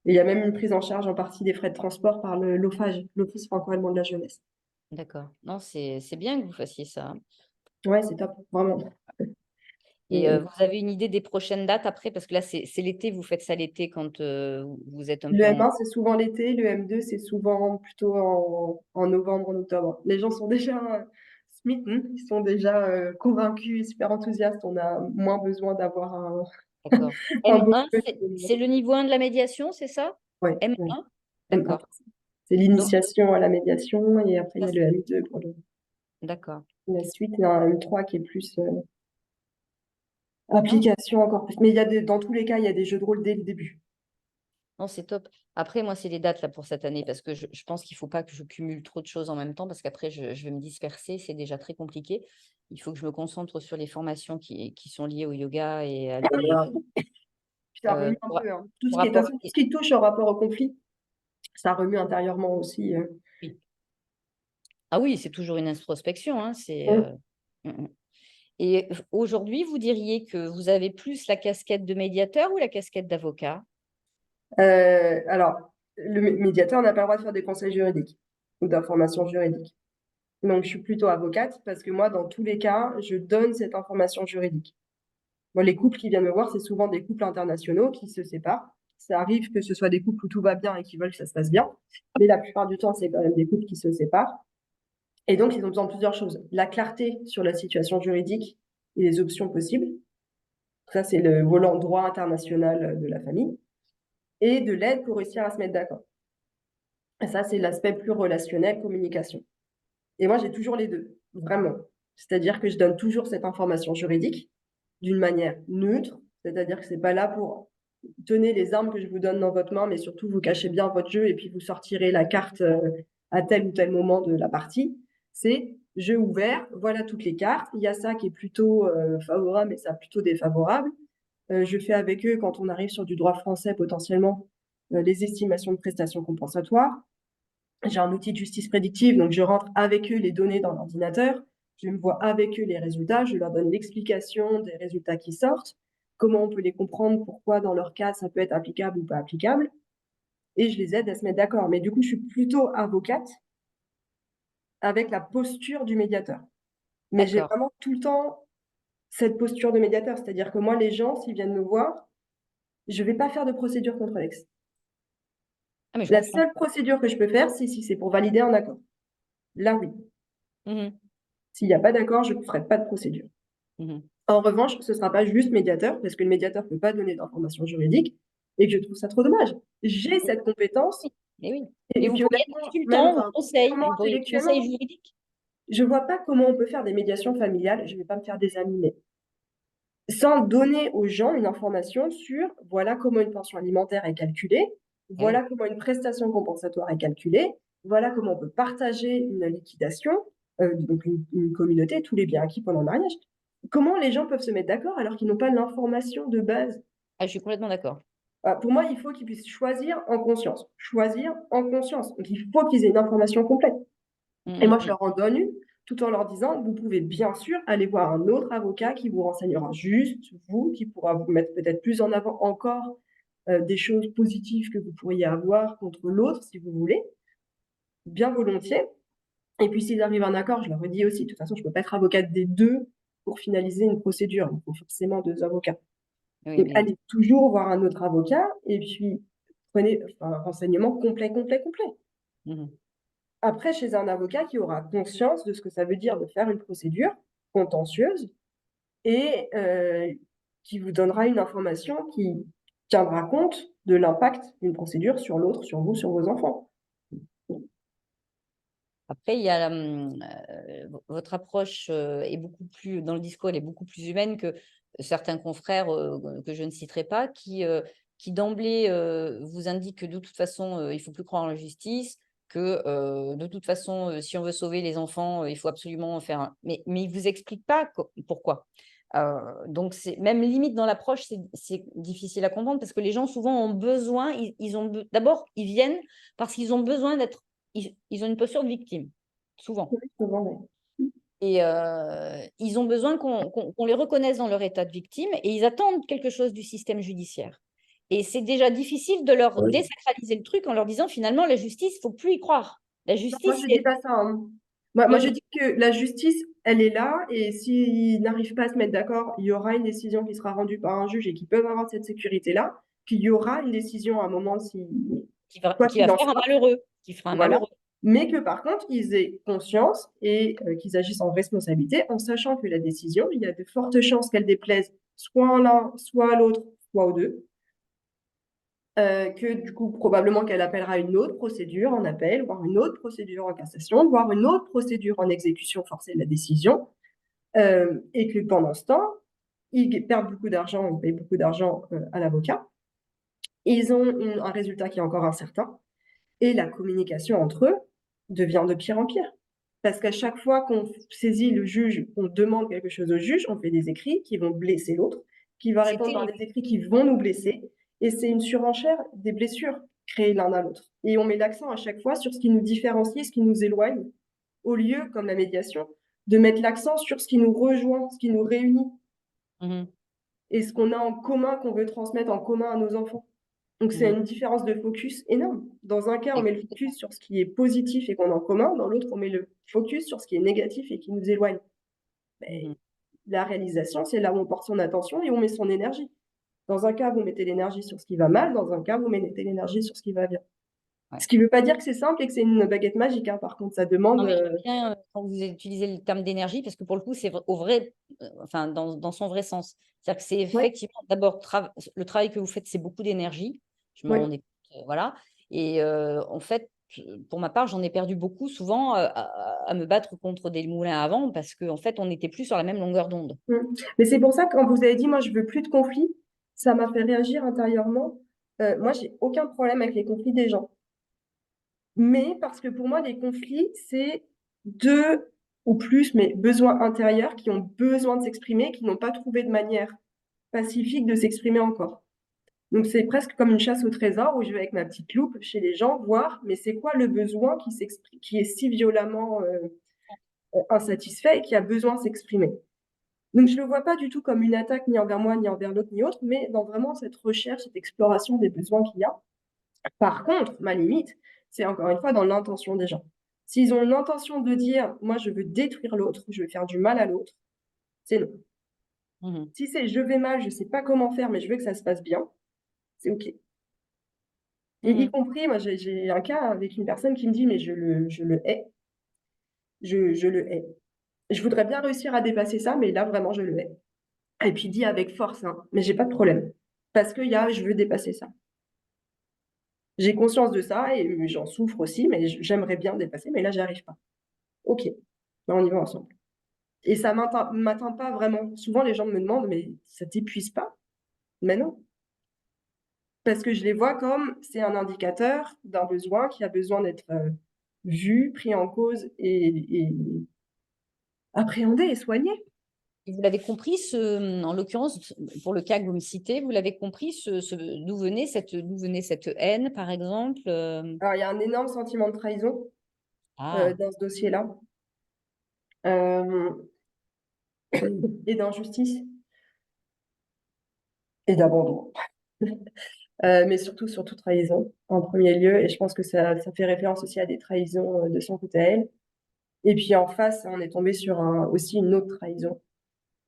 Et il y a même une prise en charge en partie des frais de transport par l'OFAGE, l'Office franco-allemand de la jeunesse. D'accord. Non, c'est bien que vous fassiez ça, hein. Ouais, c'est top, vraiment. Et Et vous avez une idée des prochaines dates après? Parce que là, c'est l'été, vous faites ça l'été quand vous êtes un le peu en... M1, c'est souvent l'été, le M2, c'est souvent plutôt en novembre, en octobre. Les gens sont déjà smitten, ils sont déjà convaincus et super enthousiastes. On a moins besoin d'avoir D'accord. un beau M1, truc. c'est le niveau 1 de la médiation, c'est ça? Ouais, ouais. M1? M1. D'accord. C'est Donc, l'initiation à la médiation et après il ça, y a le M2 pour d'accord. la suite et un M3 qui est plus Non, application encore plus. Mais dans tous les cas, il y a des jeux de rôle dès le début. non, c'est top. Après, moi, c'est les dates là pour cette année parce que je pense qu'il ne faut pas que je cumule trop de choses en même temps parce qu'après, je vais me disperser. C'est déjà très compliqué. Il faut que je me concentre sur les formations qui sont liées au yoga et à l'hypnose. Puis ça remue un Pour, peu, hein. Tout ce pour qui est, de toute façon, tout apporter. ce qui touche au rapport au conflit, ça remue intérieurement aussi. Oui. Ah oui, c'est toujours une introspection, hein, Mm. mm, mm. Et aujourd'hui, vous diriez que vous avez plus la casquette de médiateur ou la casquette d'avocat? Alors, le médiateur n'a pas le droit de faire des conseils juridiques ou d'informations juridiques. Donc, je suis plutôt avocate parce que moi, dans tous les cas, je donne cette information juridique. Bon, les couples qui viennent me voir, c'est souvent des couples internationaux qui se séparent. Ça arrive que ce soit des couples où tout va bien et qui veulent que ça se passe bien. Mais la plupart du temps, c'est quand même des couples qui se séparent. Et donc, ils ont besoin de plusieurs choses. La clarté sur la situation juridique et les options possibles. Ça, c'est le volant droit international de la famille. Et de l'aide pour réussir à se mettre d'accord. Et ça, c'est l'aspect plus relationnel, communication. Et moi, j'ai toujours les deux, vraiment. C'est-à-dire que je donne toujours cette information juridique d'une manière neutre, c'est-à-dire que c'est pas là pour tenir les armes que je vous donne dans votre main, mais surtout vous cachez bien votre jeu et puis vous sortirez la carte à tel ou tel moment de la partie. C'est jeu ouvert, voilà toutes les cartes. Il y a ça qui est plutôt favorable et ça plutôt défavorable. Je fais avec eux, quand on arrive sur du droit français potentiellement, les estimations de prestations compensatoires. J'ai un outil de justice prédictive, donc je rentre avec eux les données dans l'ordinateur, je me vois avec eux les résultats, je leur donne l'explication des résultats qui sortent, comment on peut les comprendre, pourquoi dans leur cas ça peut être applicable ou pas applicable, et je les aide à se mettre d'accord. Mais du coup, je suis plutôt avocate avec la posture du médiateur. Mais j'ai D'accord. vraiment tout le temps cette posture de médiateur. C'est-à-dire que moi, les gens, s'ils viennent me voir, je ne vais pas faire de procédure contre l'ex. Ah, mais je La comprends. seule procédure que je peux faire, c'est si c'est pour valider un accord. Là, oui. Mhm, S'il n'y a pas d'accord, je ne ferai pas de procédure. mhm. En revanche, ce ne sera pas juste médiateur, parce que le médiateur ne peut pas donner d'informations juridiques, et que je trouve ça trop dommage. J'ai cette compétence, Oui, mais oui. et, Et et vous puis pourriez être honnêtement, même consultant ou enfin, conseil, purement vous pourriez être conseil intellectuellement, juridique. je ne vois pas comment on peut faire des médiations familiales, je ne vais pas me faire des amis, mais sans donner aux gens une information sur voilà comment une pension alimentaire est calculée, Eh oui. voilà comment une prestation compensatoire est calculée, voilà comment on peut partager une liquidation, donc une communauté, tous les biens acquis pendant le mariage. Comment les gens peuvent se mettre d'accord alors qu'ils n'ont pas l'information de base? Ah, je suis complètement d'accord. Pour moi, il faut qu'ils puissent choisir en conscience. Choisir en conscience. Donc, il faut qu'ils aient une information complète. Mm, Et moi, mm, je mm. leur en donne une, tout en leur disant, vous pouvez bien sûr aller voir un autre avocat qui vous renseignera juste, vous, qui pourra vous mettre peut-être plus en avant encore des choses positives que vous pourriez avoir contre l'autre, si vous voulez, bien volontiers. Et puis, s'ils arrivent à un accord, je leur ai dit aussi, de toute façon, je ne peux pas être avocate des deux pour finaliser une procédure. Il faut forcément deux avocats. Oui, Donc, mais allez toujours voir un autre avocat et puis prenez un renseignement complet, complet, complet. mhm. Après, chez un avocat qui aura conscience de ce que ça veut dire de faire une procédure contentieuse et qui vous donnera une information qui tiendra compte de l'impact d'une procédure sur l'autre, sur vous, sur vos enfants. Après, il y a votre approche est beaucoup plus, dans le discours, elle est beaucoup plus humaine que certains confrères que je ne citerai pas, qui d'emblée vous indiquent que de toute façon, il ne faut plus croire en la justice, que de toute façon, si on veut sauver les enfants, il faut absolument faire mais ils ne vous expliquent pas pourquoi. Donc, même limite dans l'approche, c'est difficile à comprendre parce que les gens souvent ont besoin, d'abord, ils viennent parce qu'ils ont besoin d'être ils ont une posture de victime, souvent. Oui, souvent, oui. Et ils ont besoin qu'on les reconnaisse dans leur état de victime et ils attendent quelque chose du système judiciaire. Et c'est déjà difficile de leur désacraliser le truc en leur disant finalement, la justice, il ne faut plus y croire. La Non, moi, justice, je dis c'est. pas ça, hein. Moi, je Oui, dis que la justice, elle est là, et s'ils n'arrivent pas à se mettre d'accord, il y aura une décision qui sera rendue par un juge et qui peuvent avoir cette sécurité-là. Puis il y aura une décision à un moment, si, quoi qui va qu'il en faire un soit. malheureux, qui fera un Voilà. malheureux. Mais que par contre, ils aient conscience et qu'ils agissent en responsabilité, en sachant que la décision, il y a de fortes chances qu'elle déplaise soit à l'un, soit à l'autre, soit aux deux. Que du coup, probablement qu'elle appellera une autre procédure en appel, voire une autre procédure en cassation, voire une autre procédure en exécution forcée de la décision, et que pendant ce temps, ils perdent beaucoup d'argent, ils payent beaucoup d'argent à l'avocat. Ils ont un résultat qui est encore incertain, et la communication entre eux devient de pire en pire. Parce qu'à chaque fois qu'on saisit le juge, qu'on demande quelque chose au juge, on fait des écrits qui vont blesser l'autre, qui va C'est répondre par terrible. des écrits qui vont nous blesser. Et c'est une surenchère des blessures créées l'un à l'autre. Et on met l'accent à chaque fois sur ce qui nous différencie, ce qui nous éloigne, au lieu, comme la médiation, de mettre l'accent sur ce qui nous rejoint, ce qui nous réunit, Mhm, et ce qu'on a en commun, qu'on veut transmettre en commun à nos enfants. Donc, c'est mhm. une différence de focus énorme. Dans un cas, on met le Exactement. focus sur ce qui est positif et qu'on a en commun. Dans l'autre, on met le focus sur ce qui est négatif et qui nous éloigne. Mhm. Mais la réalisation, c'est là où on porte son attention et on met son énergie. Dans un cas, vous mettez l'énergie sur ce qui va mal. Dans un cas, vous mettez l'énergie sur ce qui va bien. Ouais. Ce qui ne veut pas dire que c'est simple et que c'est une baguette magique, hein. Par contre, ça demande. Non, mais j'aime bien quand vous utilisez le terme d'énergie parce que pour le coup, c'est au vrai, enfin, dans son vrai sens. C'est-à-dire que c'est Oui, effectivement, d'abord, le travail que vous faites, c'est beaucoup d'énergie. Je m'en oui. rendais compte, voilà. Et en fait, pour ma part, j'en ai perdu beaucoup souvent à me battre contre des moulins à vent parce qu'en fait, on n'était plus sur la même longueur d'onde. Mais c'est pour ça que quand vous avez dit, moi, je veux plus de conflits, ça m'a fait réagir intérieurement. Moi, j'ai aucun problème avec les conflits des gens. Mais parce que pour moi, les conflits, c'est deux ou plus, mais besoins intérieurs qui ont besoin de s'exprimer, qui n'ont pas trouvé de manière pacifique de s'exprimer encore. Donc c'est presque comme une chasse au trésor où je vais avec ma petite loupe chez les gens voir, mais c'est quoi le besoin qui s'exprime, qui est si violemment insatisfait et qui a besoin de s'exprimer. Donc je ne le vois pas du tout comme une attaque ni envers moi, ni envers l'autre, ni autre, mais dans vraiment cette recherche, cette exploration des besoins qu'il y a. Par contre, ma limite, c'est encore une fois dans l'intention des gens. S'ils ont une intention de dire, moi je veux détruire l'autre, je veux faire du mal à l'autre, c'est non. Mhm. Si c'est je vais mal, je sais pas comment faire, mais je veux que ça se passe bien, c'est OK. Et y Mhm. compris, moi, j'ai un cas avec une personne qui me dit, mais je le hais, je le hais. Je voudrais bien réussir à dépasser ça, mais là, vraiment, je le hais. Et puis, dit avec force, hein, mais j'ai pas de problème. Parce que je veux dépasser ça. J'ai conscience de ça et j'en souffre aussi, mais j'aimerais bien dépasser, mais là, j'y arrive pas. OK, ben, on y va ensemble. Et ça m'atteint pas vraiment. Souvent, les gens me demandent, mais ça t'épuise pas? Mais non. Parce que je les vois comme c'est un indicateur d'un besoin qui a besoin d'être vu, pris en cause et appréhendé et soigné. Et vous l'avez compris, en l'occurrence, pour le cas que vous me citez, vous l'avez compris, d'où venait cette haine, par exemple Alors, il y a un énorme sentiment de trahison Ah, dans ce dossier-là et d'injustice et d'abandon. Mais surtout trahison en premier lieu. Et je pense que ça fait référence aussi à des trahisons de son côté à elle. Et puis en face, on est tombé sur aussi une autre trahison.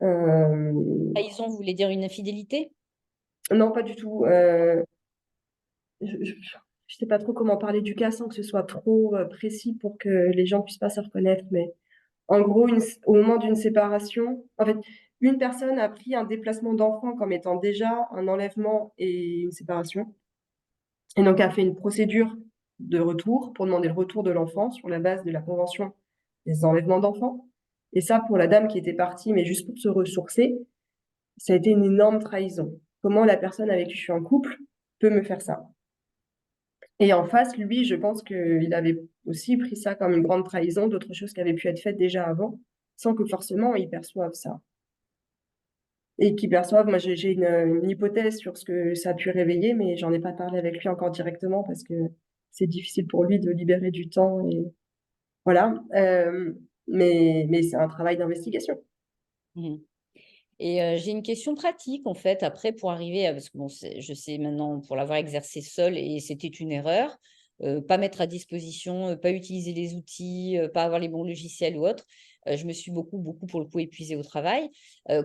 Euh, trahison, vous voulez dire une infidélité? non, pas du tout. Je sais pas trop comment parler du cas sans que ce soit trop précis pour que les gens puissent pas se reconnaître. Mais en gros, au moment d'une séparation, en fait, une personne a pris un déplacement d'enfant comme étant déjà un enlèvement et une séparation. Et donc a fait une procédure de retour pour demander le retour de l'enfant sur la base de la convention des enlèvements d'enfants. Et ça, pour la dame qui était partie, mais juste pour se ressourcer, ça a été une énorme trahison. Comment la personne avec qui je suis en couple peut me faire ça? Et en face, lui, je pense qu'il avait aussi pris ça comme une grande trahison, d'autres choses qui avaient pu être faites déjà avant, sans que forcément ils perçoivent ça. Et qu'ils perçoivent, moi j'ai une hypothèse sur ce que ça a pu réveiller, mais j'en ai pas parlé avec lui encore directement parce que c'est difficile pour lui de libérer du temps et voilà. Mais c'est un travail d'investigation. Mhm. Et j'ai une question pratique, en fait, après, pour arriver à, parce que bon, je sais maintenant, pour l'avoir exercé seule, et c'était une erreur, pas mettre à disposition, pas utiliser les outils, pas avoir les bons logiciels ou autres. Je me suis beaucoup, beaucoup, pour le coup, épuisée au travail.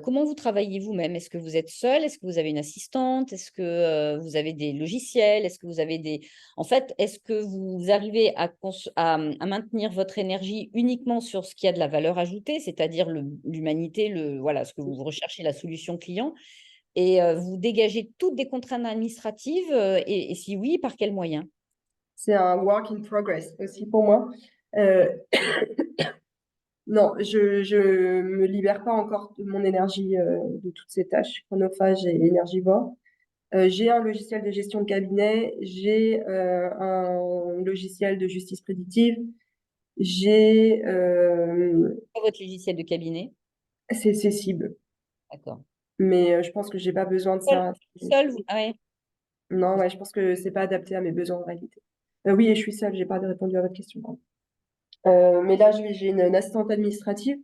Comment vous travaillez vous-même? Est-ce que vous êtes seule? Est-ce que vous avez une assistante? Est-ce que vous avez des logiciels? Est-ce que vous avez des... En fait, est-ce que vous arrivez à maintenir votre énergie uniquement sur ce qui a de la valeur ajoutée, c'est-à-dire l'humanité, voilà, ce que vous recherchez, la solution client, et vous dégagez toutes des contraintes administratives, et si oui, par quels moyens? C'est un work in progress aussi pour moi. Euh, non, je me libère pas encore de mon énergie de toutes ces tâches chronophages et énergivores. J'ai un logiciel de gestion de cabinet, j'ai un logiciel de justice prédictive, j'ai Votre logiciel de cabinet? c'est cible, D'accord. mais je pense que j'ai pas besoin de Seul, ça. seul vous... Ah ouais. Non, ouais, je pense que c'est pas adapté à mes besoins en réalité. Oui, et je suis seule, j'ai pas répondu à votre question. Mais là, j'ai une assistante administrative.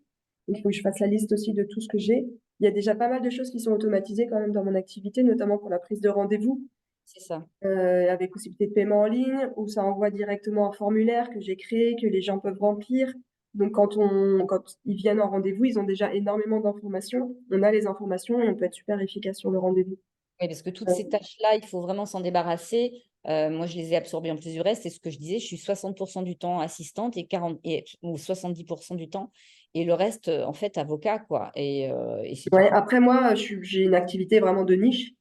Il faut que je fasse la liste aussi de tout ce que j'ai. Il y a déjà pas mal de choses qui sont automatisées quand même dans mon activité, notamment pour la prise de rendez-vous, C'est ça. avec possibilité de paiement en ligne, où ça envoie directement un formulaire que j'ai créé, que les gens peuvent remplir. Donc, quand ils viennent en rendez-vous, ils ont déjà énormément d'informations. On a les informations et on peut être super efficace sur le rendez-vous. Oui, parce que toutes Euh, ces tâches-là, il faut vraiment s'en débarrasser. Moi, je les ai absorbées en plus du reste. C'est ce que je disais, je suis 60% du temps assistante ou 70% du temps. Et le reste, en fait, avocat, quoi. Et c'est tout. ouais, après, moi, j'ai une activité vraiment de niche.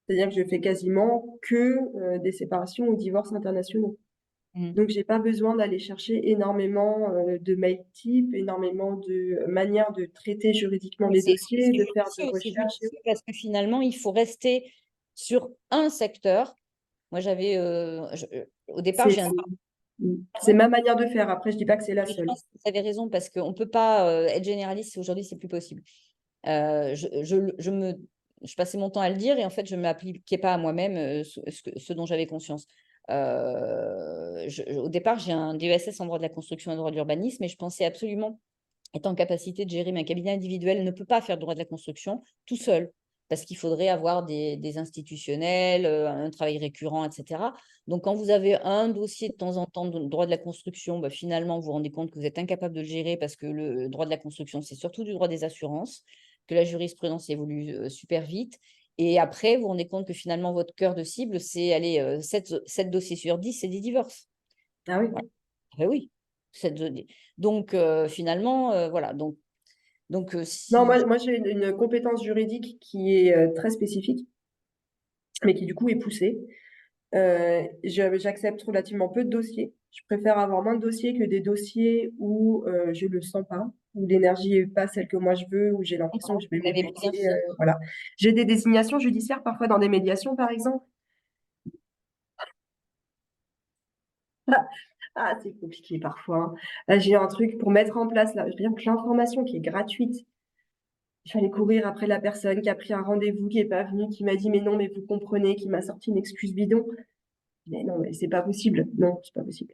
C'est-à-dire que je fais quasiment que des séparations ou divorces internationaux. Mhm. Donc, j'ai pas besoin d'aller chercher énormément de mail type, énormément de manières de traiter juridiquement Mais les c'est ce dossiers, qui est de faire de judicieux, c'est recherche. judicieux parce que finalement, il faut rester sur un secteur. Moi, au départ, C'est j'ai un... c'est ma manière de faire. Après, je dis pas que c'est la Et je seule. pense que vous avez raison parce qu'on ne peut pas être généraliste aujourd'hui, c'est plus possible. Je passais mon temps à le dire et en fait, je ne m'appliquais pas à moi-même ce dont j'avais conscience. Au départ, j'ai un DESS en droit de la construction et droit de l'urbanisme et je pensais absolument être en capacité de gérer, mais un cabinet individuel ne peut pas faire de droit de la construction tout seul parce qu'il faudrait avoir des institutionnels, un travail récurrent, etc. Donc, quand vous avez un dossier de temps en temps de droit de la construction, bah, finalement, vous vous rendez compte que vous êtes incapable de le gérer parce que le droit de la construction, c'est surtout du droit des assurances. que la jurisprudence évolue super vite. Et après, vous vous rendez compte que finalement, votre cœur de cible, c'est aller 7 dossiers sur 10, c'est des divorces. Ah oui. Voilà. Ben oui. Donc, finalement, voilà. Donc Non, si. moi j'ai une compétence juridique qui est très spécifique, mais qui du coup est poussée. J'accepte relativement peu de dossiers. Je préfère avoir moins de dossiers que des dossiers où je le sens pas, où l'énergie est pas celle que moi je veux, où j'ai l'impression que je vais Vous avez bien m'épuiser. fait. Voilà. J'ai des désignations judiciaires parfois dans des médiations, par exemple. Ah, c'est compliqué parfois, hein. Là, j'ai un truc pour mettre en place, là, rien que l'information qui est gratuite. Il fallait courir après la personne qui a pris un rendez-vous, qui est pas venue, qui m'a dit mais non, mais vous comprenez, qui m'a sorti une excuse bidon. Mais non, mais c'est pas possible. Non, c'est pas possible.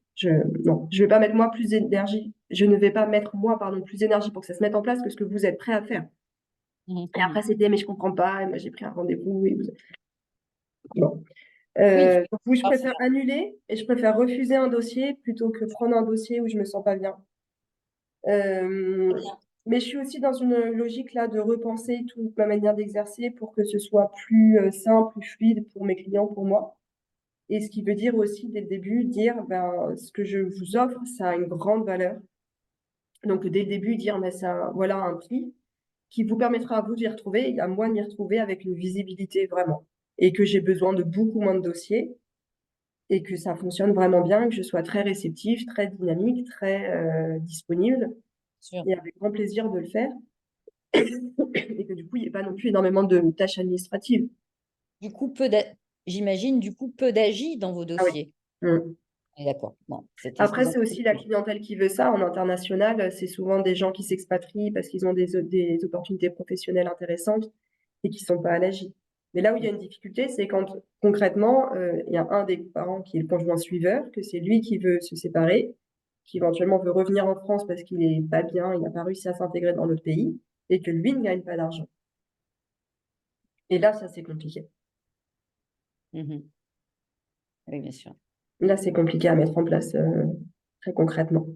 Non, je vais pas mettre moi plus d'énergie. Je ne vais pas mettre moi, pardon, plus d'énergie pour que ça se mette en place que ce que vous êtes prêt à faire. Et Mhm. après, c'était, mais je comprends pas. Et moi, j'ai pris un rendez-vous. Bon. Oui. Donc oui, je Alors, préfère annuler et je préfère refuser un dossier plutôt que prendre un dossier où je me sens pas bien. Euh, mais je suis aussi dans une logique là de repenser toute ma manière d'exercer pour que ce soit plus simple, plus fluide pour mes clients, pour moi. Et ce qui veut dire aussi dès le début dire ben, ce que je vous offre, ça a une grande valeur. Donc dès le début dire mais ça, voilà un prix qui vous permettra à vous d'y retrouver et à moi de m'y retrouver avec une visibilité vraiment. Et que j'ai besoin de beaucoup moins de dossiers et que ça fonctionne vraiment bien, que je sois très réceptif, très dynamique, très disponible sûr. et avec grand plaisir de le faire. Et que du coup, il n'y ait pas non plus énormément de tâches administratives. Du coup, j'imagine, du coup, peu d'agi dans vos Ah oui. dossiers. Mm. Ah, d'accord. Bon, c'était Après, très c'est aussi la clientèle qui veut ça. En international, c'est souvent des gens qui s'expatrient parce qu'ils ont des opportunités professionnelles intéressantes et qui sont pas à l'AJ. Mais là où il y a une difficulté, c'est quand concrètement, il y a un des parents qui est le conjoint suiveur, que c'est lui qui veut se séparer, qui éventuellement veut revenir en France parce qu'il est pas bien, il n'a pas réussi à s'intégrer dans notre pays, et que lui ne gagne pas d'argent. Et là, ça, c'est compliqué. Mhm. Oui, bien sûr. Là, c'est compliqué à mettre en place très concrètement.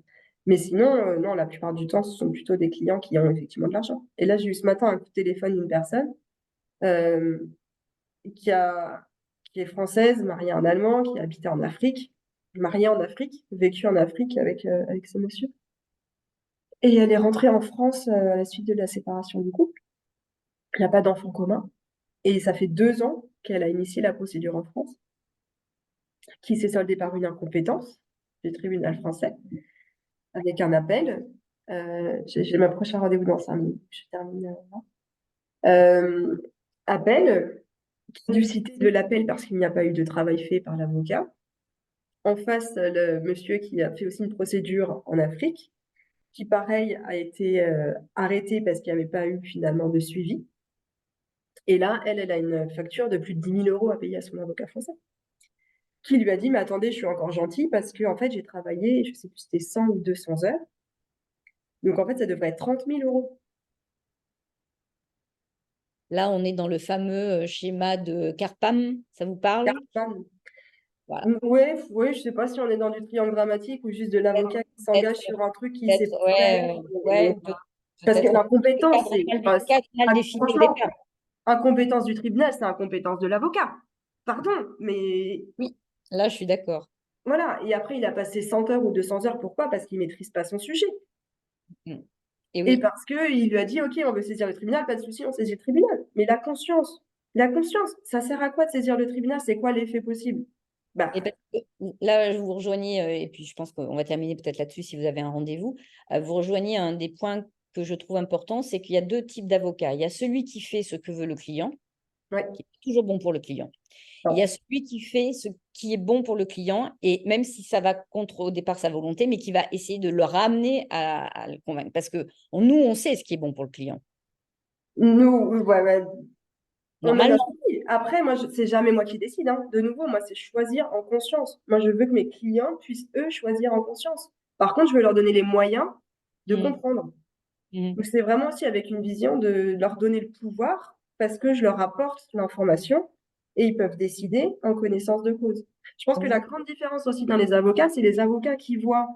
Mais sinon, non, la plupart du temps, ce sont plutôt des clients qui ont effectivement de l'argent. Et là, j'ai eu ce matin un coup de téléphone d'une personne euh, qui a, qui est française, mariée à un Allemand, qui habitait en Afrique, mariée en Afrique, vécu en Afrique avec ce monsieur. Et elle est rentrée en France à la suite de la séparation du couple. Il n'y a pas d'enfant commun. Et ça fait 2 ans qu'elle a initié la procédure en France, qui s'est soldée par une incompétence du tribunal français, avec un appel. J'ai ma prochain rendez-vous dans 5 minutes. Je termine là. Appel, caducité de l'appel parce qu'il n'y a pas eu de travail fait par l'avocat. En face, le monsieur qui a fait aussi une procédure en Afrique, qui pareil a été arrêté parce qu'il n'y avait pas eu finalement de suivi. Et là, elle a une facture de plus de 10 000 € à payer à son avocat français, qui lui a dit, mais attendez, je suis encore gentil parce que en fait, j'ai travaillé, je sais plus, c'était 100 ou 200 heures. Donc en fait, ça devrait être 30 000 €. Là, on est dans le fameux schéma de Carpam. Ça vous parle? Carpan. Voilà. Ouais, ouais, je sais pas si on est dans du triangle dramatique ou juste de l'avocat qui Peut-être, s'engage sur un truc qui sait peut-être, pas faire. ouais, ouais, Parce que peut-être. Le l'incompétence, cadre le cadre mal défini au franchement, départ. incompétence du tribunal, c'est incompétence de l'avocat. Pardon, mais Oui, là, je suis d'accord. voilà. Et après, il a passé 100 heures ou 200 heures. Pourquoi? Parce qu'il maîtrise pas son sujet. Mm. Et Et oui, parce qu'il lui a dit, OK, on veut saisir le tribunal, pas de souci, on saisit le tribunal. Mais la conscience, ça sert à quoi de saisir le tribunal? C'est quoi l'effet possible? Bah, et parce que là, je vous rejoignez, et puis je pense qu'on va terminer peut-être là-dessus si vous avez un rendez-vous. Vous rejoignez un des points que je trouve important, c'est qu'il y a deux types d'avocats. Il y a celui qui fait ce que veut le client, ouais. qui est toujours bon pour le client. Il y a Non. celui qui fait ce qui est bon pour le client, et même si ça va contre au départ sa volonté, mais qui va essayer de le ramener à le convaincre. Parce que nous, on sait ce qui est bon pour le client. Nous, ouais, ouais, on en a Normalement. fini. Après, moi, c'est jamais moi qui décide, hein. De nouveau, moi, c'est choisir en conscience. Moi, je veux que mes clients puissent, eux, choisir en conscience. Par contre, je veux leur donner les moyens de Mm, comprendre. mm. Donc, c'est vraiment aussi avec une vision de leur donner le pouvoir parce que je leur apporte l'information et ils peuvent décider en connaissance de cause. Je pense que la Vous- grande différence aussi dans les avocats, c'est les avocats qui voient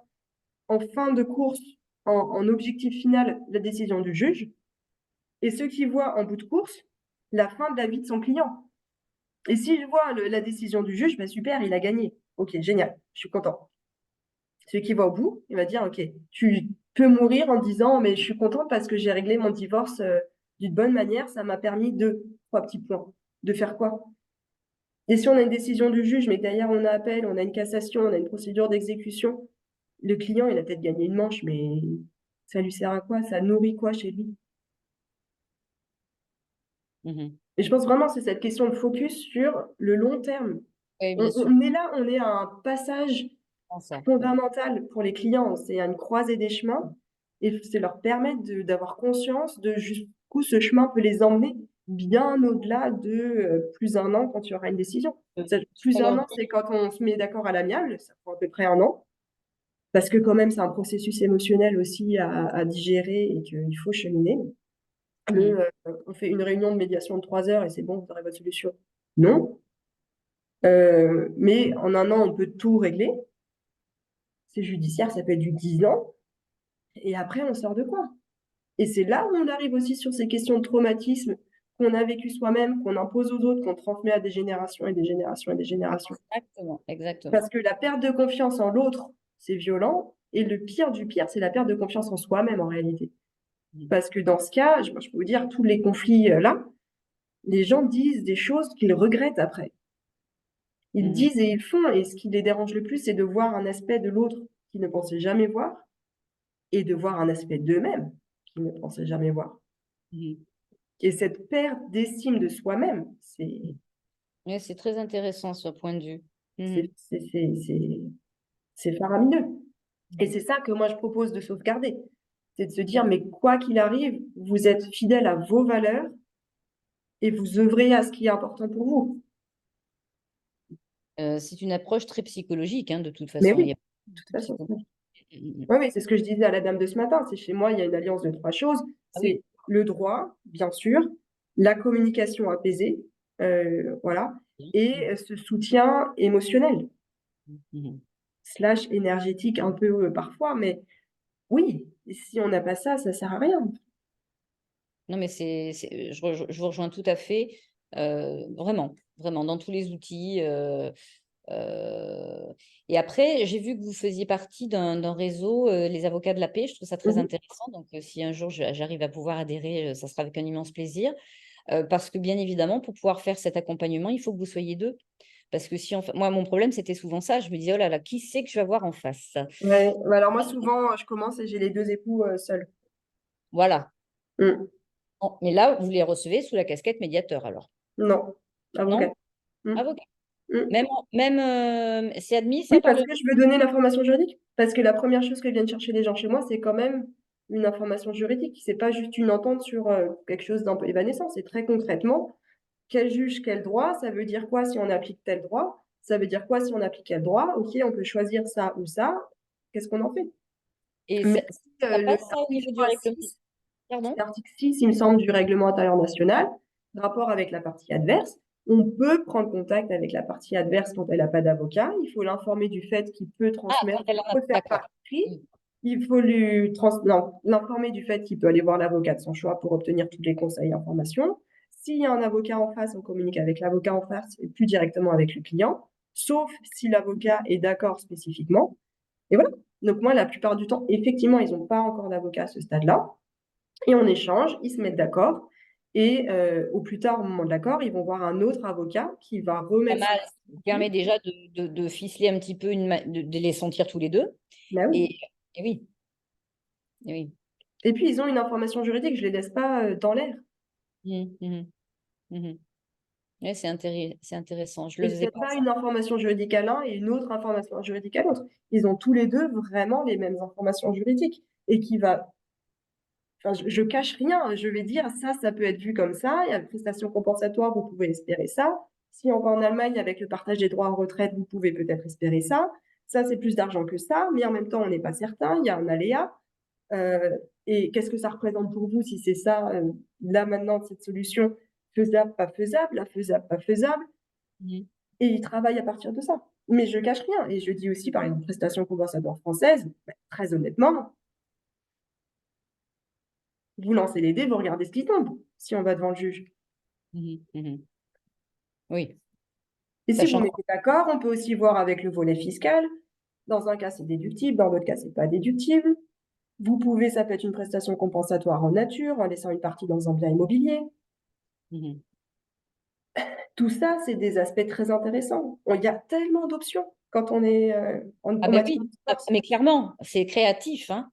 en fin de course, en objectif final, la décision du juge. et ceux qui voient en bout de course la fin de la vie de son client. Et si je vois la décision du juge, ben super, il a gagné. Ok, génial, je suis content. Celui qui va au bout, il va dire, ok, tu peux mourir en disant, mais je suis contente parce que j'ai réglé mon divorce d'une bonne manière, ça m'a permis de, trois petits points, de faire quoi? Et si on a une décision du juge, mais que derrière on a appel, on a une cassation, on a une procédure d'exécution, le client, il a peut-être gagné une manche, mais ça lui sert à quoi? Ça nourrit quoi chez lui? Mhm. Et je pense vraiment que c'est cette question de focus sur le long terme. Oui, On, bien sûr. on est là, on est à un passage Comment ça, oui. fondamental pour les clients. C'est une croisée des chemins et c'est leur permettre d'avoir conscience de jusqu'où ce chemin peut les emmener bien au-delà de plus un an quand il y aura une décision. Ce Plus qu'on un leur an, dit, c'est quand on se met d'accord à l'amiable, ça prend à peu près un an, parce que quand même, c'est un processus émotionnel aussi à digérer et qu'il faut cheminer. mhm. On fait une réunion de médiation de 3 heures et c'est bon, vous aurez votre solution. Non. Mais en un an, on peut tout régler. C'est judiciaire, ça peut être du 10 ans. Et après, on sort de quoi? Et c'est là où on arrive aussi sur ces questions de traumatisme qu'on a vécu soi-même, qu'on impose aux autres, qu'on transmet à des générations et des générations et des générations. Exactement, exactement. Parce que la perte de confiance en l'autre, c'est violent. Et le pire du pire, c'est la perte de confiance en soi-même en réalité. Mhm. Parce que dans ce cas, je peux vous dire, tous les conflits là, les gens disent des choses qu'ils regrettent après. Ils Mhm. disent et ils font, et ce qui les dérange le plus, c'est de voir un aspect de l'autre qu'ils ne pensaient jamais voir, et de voir un aspect d'eux-mêmes qu'ils ne pensaient jamais voir. Mhm. Et cette perte d'estime de soi-même, Ouais, c'est très intéressant ce point de vue. c'est Mhm. c'est- c'est- c'est- c'est faramineux. Et Mhm. c'est ça que moi je propose de sauvegarder. C'est de se dire, mais quoi qu'il arrive, vous êtes fidèle à vos valeurs et vous œuvrez à ce qui est important pour vous. C'est une approche très psychologique, hein, de toute Mais façon. Il y oui, a de toute beaucoup de façon. psychologie. Mhm. Oui, oui, c'est ce que je disais à la dame de ce matin. C'est chez moi, il y a une alliance de trois choses. Ah oui. C'est le droit, bien sûr, la communication apaisée, voilà, et Mhm. ce soutien émotionnel, Mhm. slash énergétique un peu parfois, mais oui, si on n'a pas ça, ça sert à rien. Non, mais je vous rejoins tout à fait. Vraiment, vraiment, dans tous les outils. Euh, Et après, j'ai vu que vous faisiez partie d'un réseau, les avocats de la paix. Je trouve ça très Mhm. intéressant. Donc, si un jour j'arrive à pouvoir adhérer, ça sera avec un immense plaisir. Parce que bien évidemment, pour pouvoir faire cet accompagnement, il faut que vous soyez deux. Parce que si moi, mon problème, c'était souvent ça. Je me disais, oh là là, qui c'est que je vais avoir en face? Ouais. Bah alors moi, souvent, je commence et j'ai les deux époux seuls. Voilà. Mm. Bon, mais là, vous les recevez sous la casquette médiateur, alors. Non, avocat. Non? Mm. Avocat. Mm. Même c'est admis, Oui, ça, par parce le. que je veux donner l'information juridique. Parce que la première chose que viennent chercher les gens chez moi, c'est quand même une information juridique. C'est pas juste une entente sur quelque chose d'un peu évanescent. C'est très concrètement, quel juge, quel droit, ça veut dire quoi si on applique tel droit, ça veut dire quoi si on applique quel droit, ok, on peut choisir ça ou ça, qu'est-ce qu'on en fait? Et Mais si ça passe, ça, au l'article, je niveau du crois, règlement? 6, c'est Pardon? l'article 6, il me semble, du règlement intérieur national, rapport avec la partie adverse, on peut prendre contact avec la partie adverse quand elle n'a pas d'avocat. Il faut l'informer du fait qu'il peut Ah, transmettre, quand elle en qu'il a. peut faire D'accord. partie. Mm. Il faut non, l'informer du fait qu'il peut aller voir l'avocat de son choix pour obtenir tous les conseils et informations. S'il y a un avocat en face, on communique avec l'avocat en face et plus directement avec le client, sauf si l'avocat est d'accord spécifiquement. Et voilà. Donc moi, la plupart du temps, effectivement, ils n'ont pas encore d'avocat à ce stade-là. Et on échange, ils se mettent d'accord. Et au plus tard, au moment de l'accord, ils vont voir un autre avocat qui va Pas remettre son mal. Ça vous perspective. permet déjà de ficeler un petit peu, de les sentir tous les deux. Bah oui. Et, et oui, et oui. Et puis, ils ont une information juridique, je ne les laisse pas dans l'air. Mhm, mhm, mhm. Ouais, c'est intéressant. Je Et le ce faisais n'est pas pas ça. une information juridique à l'un et une autre information juridique à l'autre. Ils ont tous les deux vraiment les mêmes informations juridiques. Et qui va. Enfin, je cache rien. Je vais dire ça peut être vu comme ça. Il y a une prestation compensatoire, vous pouvez espérer ça. Si on va en Allemagne avec le partage des droits en retraite, vous pouvez peut-être espérer ça. Ça, c'est plus d'argent que ça, mais en même temps, on n'est pas certain. Il y a un aléa. Euh, et qu'est-ce que ça représente pour vous si c'est ça, là maintenant, cette solution faisable, pas faisable, la faisable, pas faisable? Mhm. Et ils travaillent à partir de ça. Mais je cache rien. Et je dis aussi, par exemple, prestation compensatoire française, très honnêtement, Vous lancez les dés, vous regardez ce qui tombe, si on va devant le juge. Mhm, mhm. Oui, Et si vous sachant mettez d'accord, on peut aussi voir avec le volet fiscal. Dans un cas, c'est déductible, dans l'autre cas, c'est pas déductible. Vous pouvez, ça peut être une prestation compensatoire en nature, en laissant une partie dans un bien immobilier. mhm. Tout ça, c'est des aspects très intéressants. Il y a tellement d'options quand on est Ah en ben matière oui, de ah, divorce. mais clairement, c'est créatif, hein.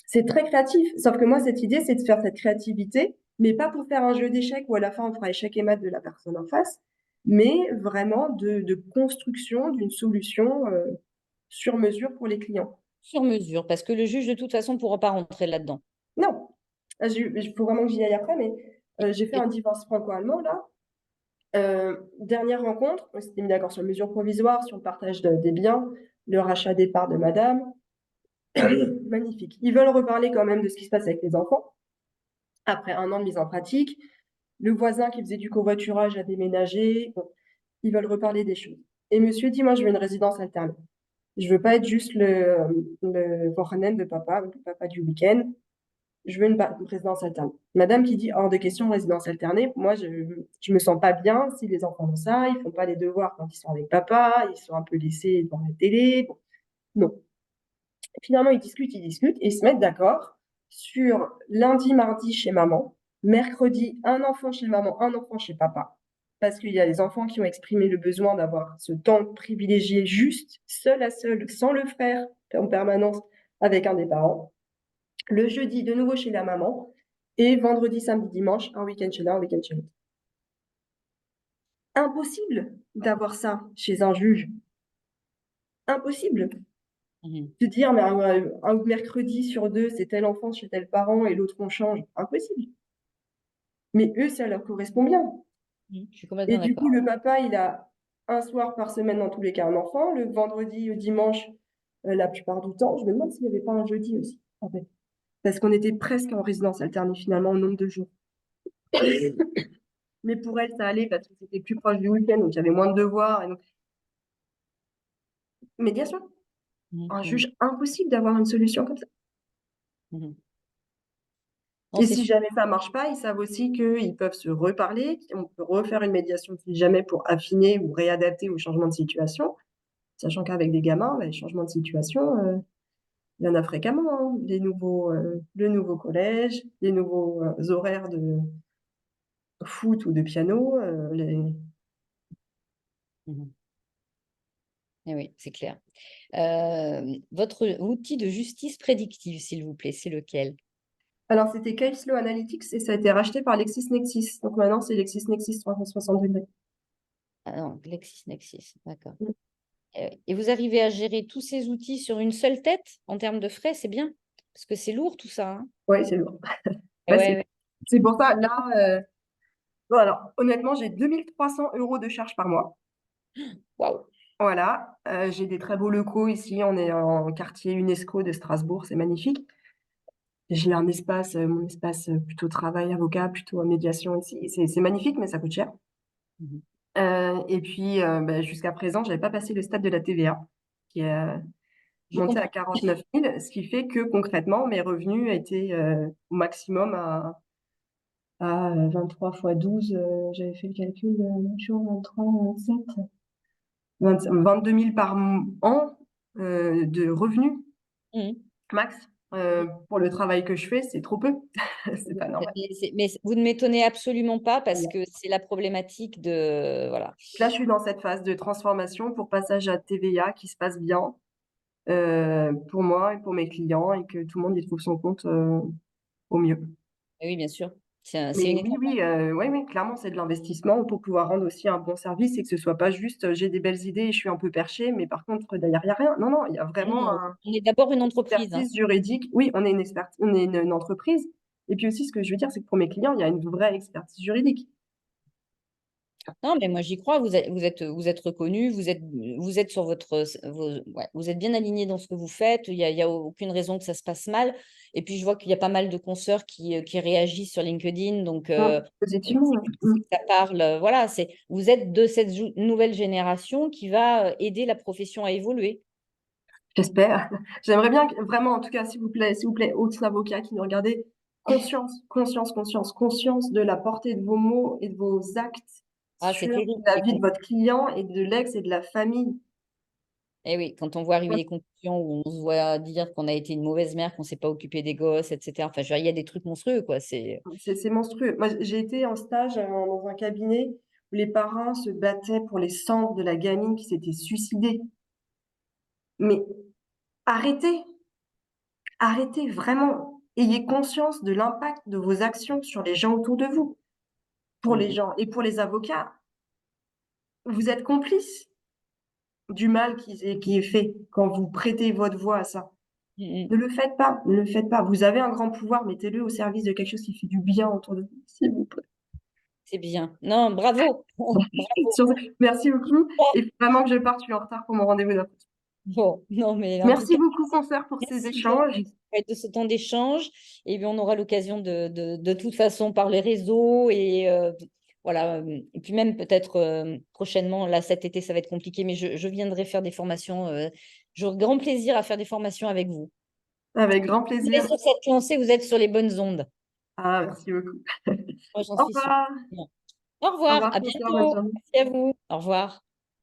C'est très créatif. Sauf que moi, cette idée, c'est de faire cette créativité, mais pas pour faire un jeu d'échecs où à la fin, on fera échec et mat de la personne en face, mais vraiment de construction d'une solution sur mesure pour les clients. Sur mesure, parce que le juge, de toute façon, ne pourra pas rentrer là-dedans. Non, il faut vraiment que j'y aille après, mais j'ai fait Et- un divorce franco-allemand là. Dernière rencontre, on s'était mis d'accord sur une mesure provisoire, sur le partage des biens, le rachat des parts de madame. Magnifique. Ils veulent reparler quand même de ce qui se passe avec les enfants. Après un an de mise en pratique, le voisin qui faisait du covoiturage a déménagé. Bon, ils veulent reparler des choses. Et monsieur dit, moi, je veux une résidence alternée. Je veux pas être juste le Wochenend de papa, le papa du week-end. Je veux une résidence alternée. Madame qui dit, hors de question, résidence alternée. Moi, je me sens pas bien si les enfants font ça. Ils font pas les devoirs quand ils sont avec papa. Ils sont un peu laissés devant la télé. Bon, non. Finalement, ils discutent et ils se mettent d'accord sur lundi, mardi chez maman, mercredi, un enfant chez maman, un enfant chez papa. Parce qu'il y a les enfants qui ont exprimé le besoin d'avoir ce temps privilégié juste, seul à seul, sans le frère en permanence, avec un des parents. Le jeudi, de nouveau chez la maman. Et vendredi, samedi, dimanche, un week-end chez l'un, un week-end chez l'autre. Impossible d'avoir ça chez un juge. Impossible. Mhm. De dire, mais un mercredi sur deux, c'est tel enfant chez tel parent et l'autre on change. Impossible. Mais eux, ça leur correspond bien. Mhm. Je suis Et complètement du coup, d'accord. le papa, il a un soir par semaine dans tous les cas un enfant. Le vendredi, au dimanche, la plupart du temps. Je me demande s'il n'y avait pas un jeudi aussi, en fait. Parce qu'on était presque en résidence alternée finalement au nombre de jours. Mais pour elle, ça allait parce que c'était plus proche du week-end, donc il y avait moins de devoirs. Et donc... Médiation. Mhm, Un mhm, juge, impossible d'avoir une solution comme ça. mhm. Non, Et c'est si sûr. jamais ça marche pas, ils savent aussi qu'ils peuvent se reparler, on peut refaire une médiation si jamais pour affiner ou réadapter au changement de situation, sachant qu'avec des gamins, les changements de situation, il y en a fréquemment, hein. Le nouveau collège, les nouveaux horaires de foot ou de piano, Mhm. Eh oui, c'est clair. Votre outil de justice prédictive, s'il vous plaît, c'est lequel? Alors, c'était Case Law Analytics et ça a été racheté par LexisNexis. Donc maintenant, c'est LexisNexis 360 degrés. Ah non, LexisNexis, d'accord. Et vous arrivez à gérer tous ces outils sur une seule tête en termes de frais, c'est bien. Parce que c'est lourd tout ça, hein. Oui, c'est lourd. Eh Ouais, ouais, ouais. c'est pour ça, là, bon, alors, honnêtement, j'ai 2 300 € de charges par mois. Waouh. Voilà, j'ai des très beaux locaux ici. On est en quartier UNESCO de Strasbourg, c'est magnifique. J'ai un espace, mon espace plutôt travail, avocat, plutôt médiation ici. C'est magnifique, mais ça coûte cher. Mhm. Et puis, bah, jusqu'à présent, j'avais pas passé le stade de la TVA, qui est Je monté à comprends. 49 000, ce qui fait que concrètement, mes revenus étaient au maximum à 23 fois 12. J'avais fait le calcul, jour 23, 27, 22 000 par an de revenus Mhm. max. Pour le travail que je fais, c'est trop peu. C'est pas normal. Mais vous ne m'étonnez absolument pas parce que c'est la problématique de... Voilà. Là, je suis dans cette phase de transformation pour passage à TVA qui se passe bien pour moi et pour mes clients et que tout le monde y trouve son compte au mieux. Oui, bien sûr. C'est Mais une oui, étape. oui, ouais, oui, clairement, c'est de l'investissement pour pouvoir rendre aussi un bon service et que ce soit pas juste j'ai des belles idées et je suis un peu perché, mais par contre, derrière, il n'y a rien. Non, non, il y a vraiment Non, on est d'abord une une entreprise, hein. expertise juridique. Oui, on est on est une entreprise. Et puis aussi, ce que je veux dire, c'est que pour mes clients, il y a une vraie expertise juridique. Non, mais moi j'y crois, vous êtes reconnu, vous êtes sur ouais, vous êtes bien aligné dans ce que vous faites, il y a aucune raison que ça se passe mal. Et puis je vois qu'il y a pas mal de consoeurs qui réagissent sur LinkedIn, donc Positivement, ouais. c'est que ça parle, voilà, vous êtes de cette nouvelle génération qui va aider la profession à évoluer. J'espère. J'aimerais bien, vraiment, en tout cas, s'il vous plaît, autres avocats qui nous regardez, Conscience de la portée de vos mots et de vos actes Ah, c'est sur terrible. la vie de votre client et de l'ex et de la famille. Eh oui, quand on voit arriver les conclusions où on se voit dire qu'on a été une mauvaise mère, qu'on ne s'est pas occupé des gosses, etc. Enfin, je veux dire, il y a des trucs monstrueux, quoi. C'est monstrueux. Moi, j'ai été en stage dans un cabinet où les parents se battaient pour les cendres de la gamine qui s'était suicidée. Mais arrêtez, arrêtez vraiment. Ayez conscience de l'impact de vos actions sur les gens autour de vous. Pour les Mm, gens et pour les avocats, vous êtes complices du mal qui est fait quand vous prêtez votre voix à ça. mm, mm. Ne le faites pas, ne le faites pas. Vous avez un grand pouvoir, mettez-le au service de quelque chose qui fait du bien autour de vous, s'il vous plaît. C'est bien. Non, bravo. Bravo. Merci beaucoup. Et faut vraiment que je parte, je suis en retard pour mon rendez-vous d'après. Bon, non, mais en tout Merci cas, beaucoup, Concer, pour ces merci de, échanges. de ce temps d'échange. Et puis, on aura l'occasion de toute façon par les réseaux et voilà. Et puis même peut-être prochainement, là cet été, ça va être compliqué, mais je viendrai faire des formations. J'aurai grand plaisir à faire des formations avec vous. Avec grand Vous êtes plaisir. sur cette lancée, vous êtes sur les bonnes ondes. Ah, merci beaucoup. Moi, j'en Au suis sûre. revoir. Bon. Au Au revoir, revoir, à Concer, bonne bientôt. journée. Merci à vous. Au revoir.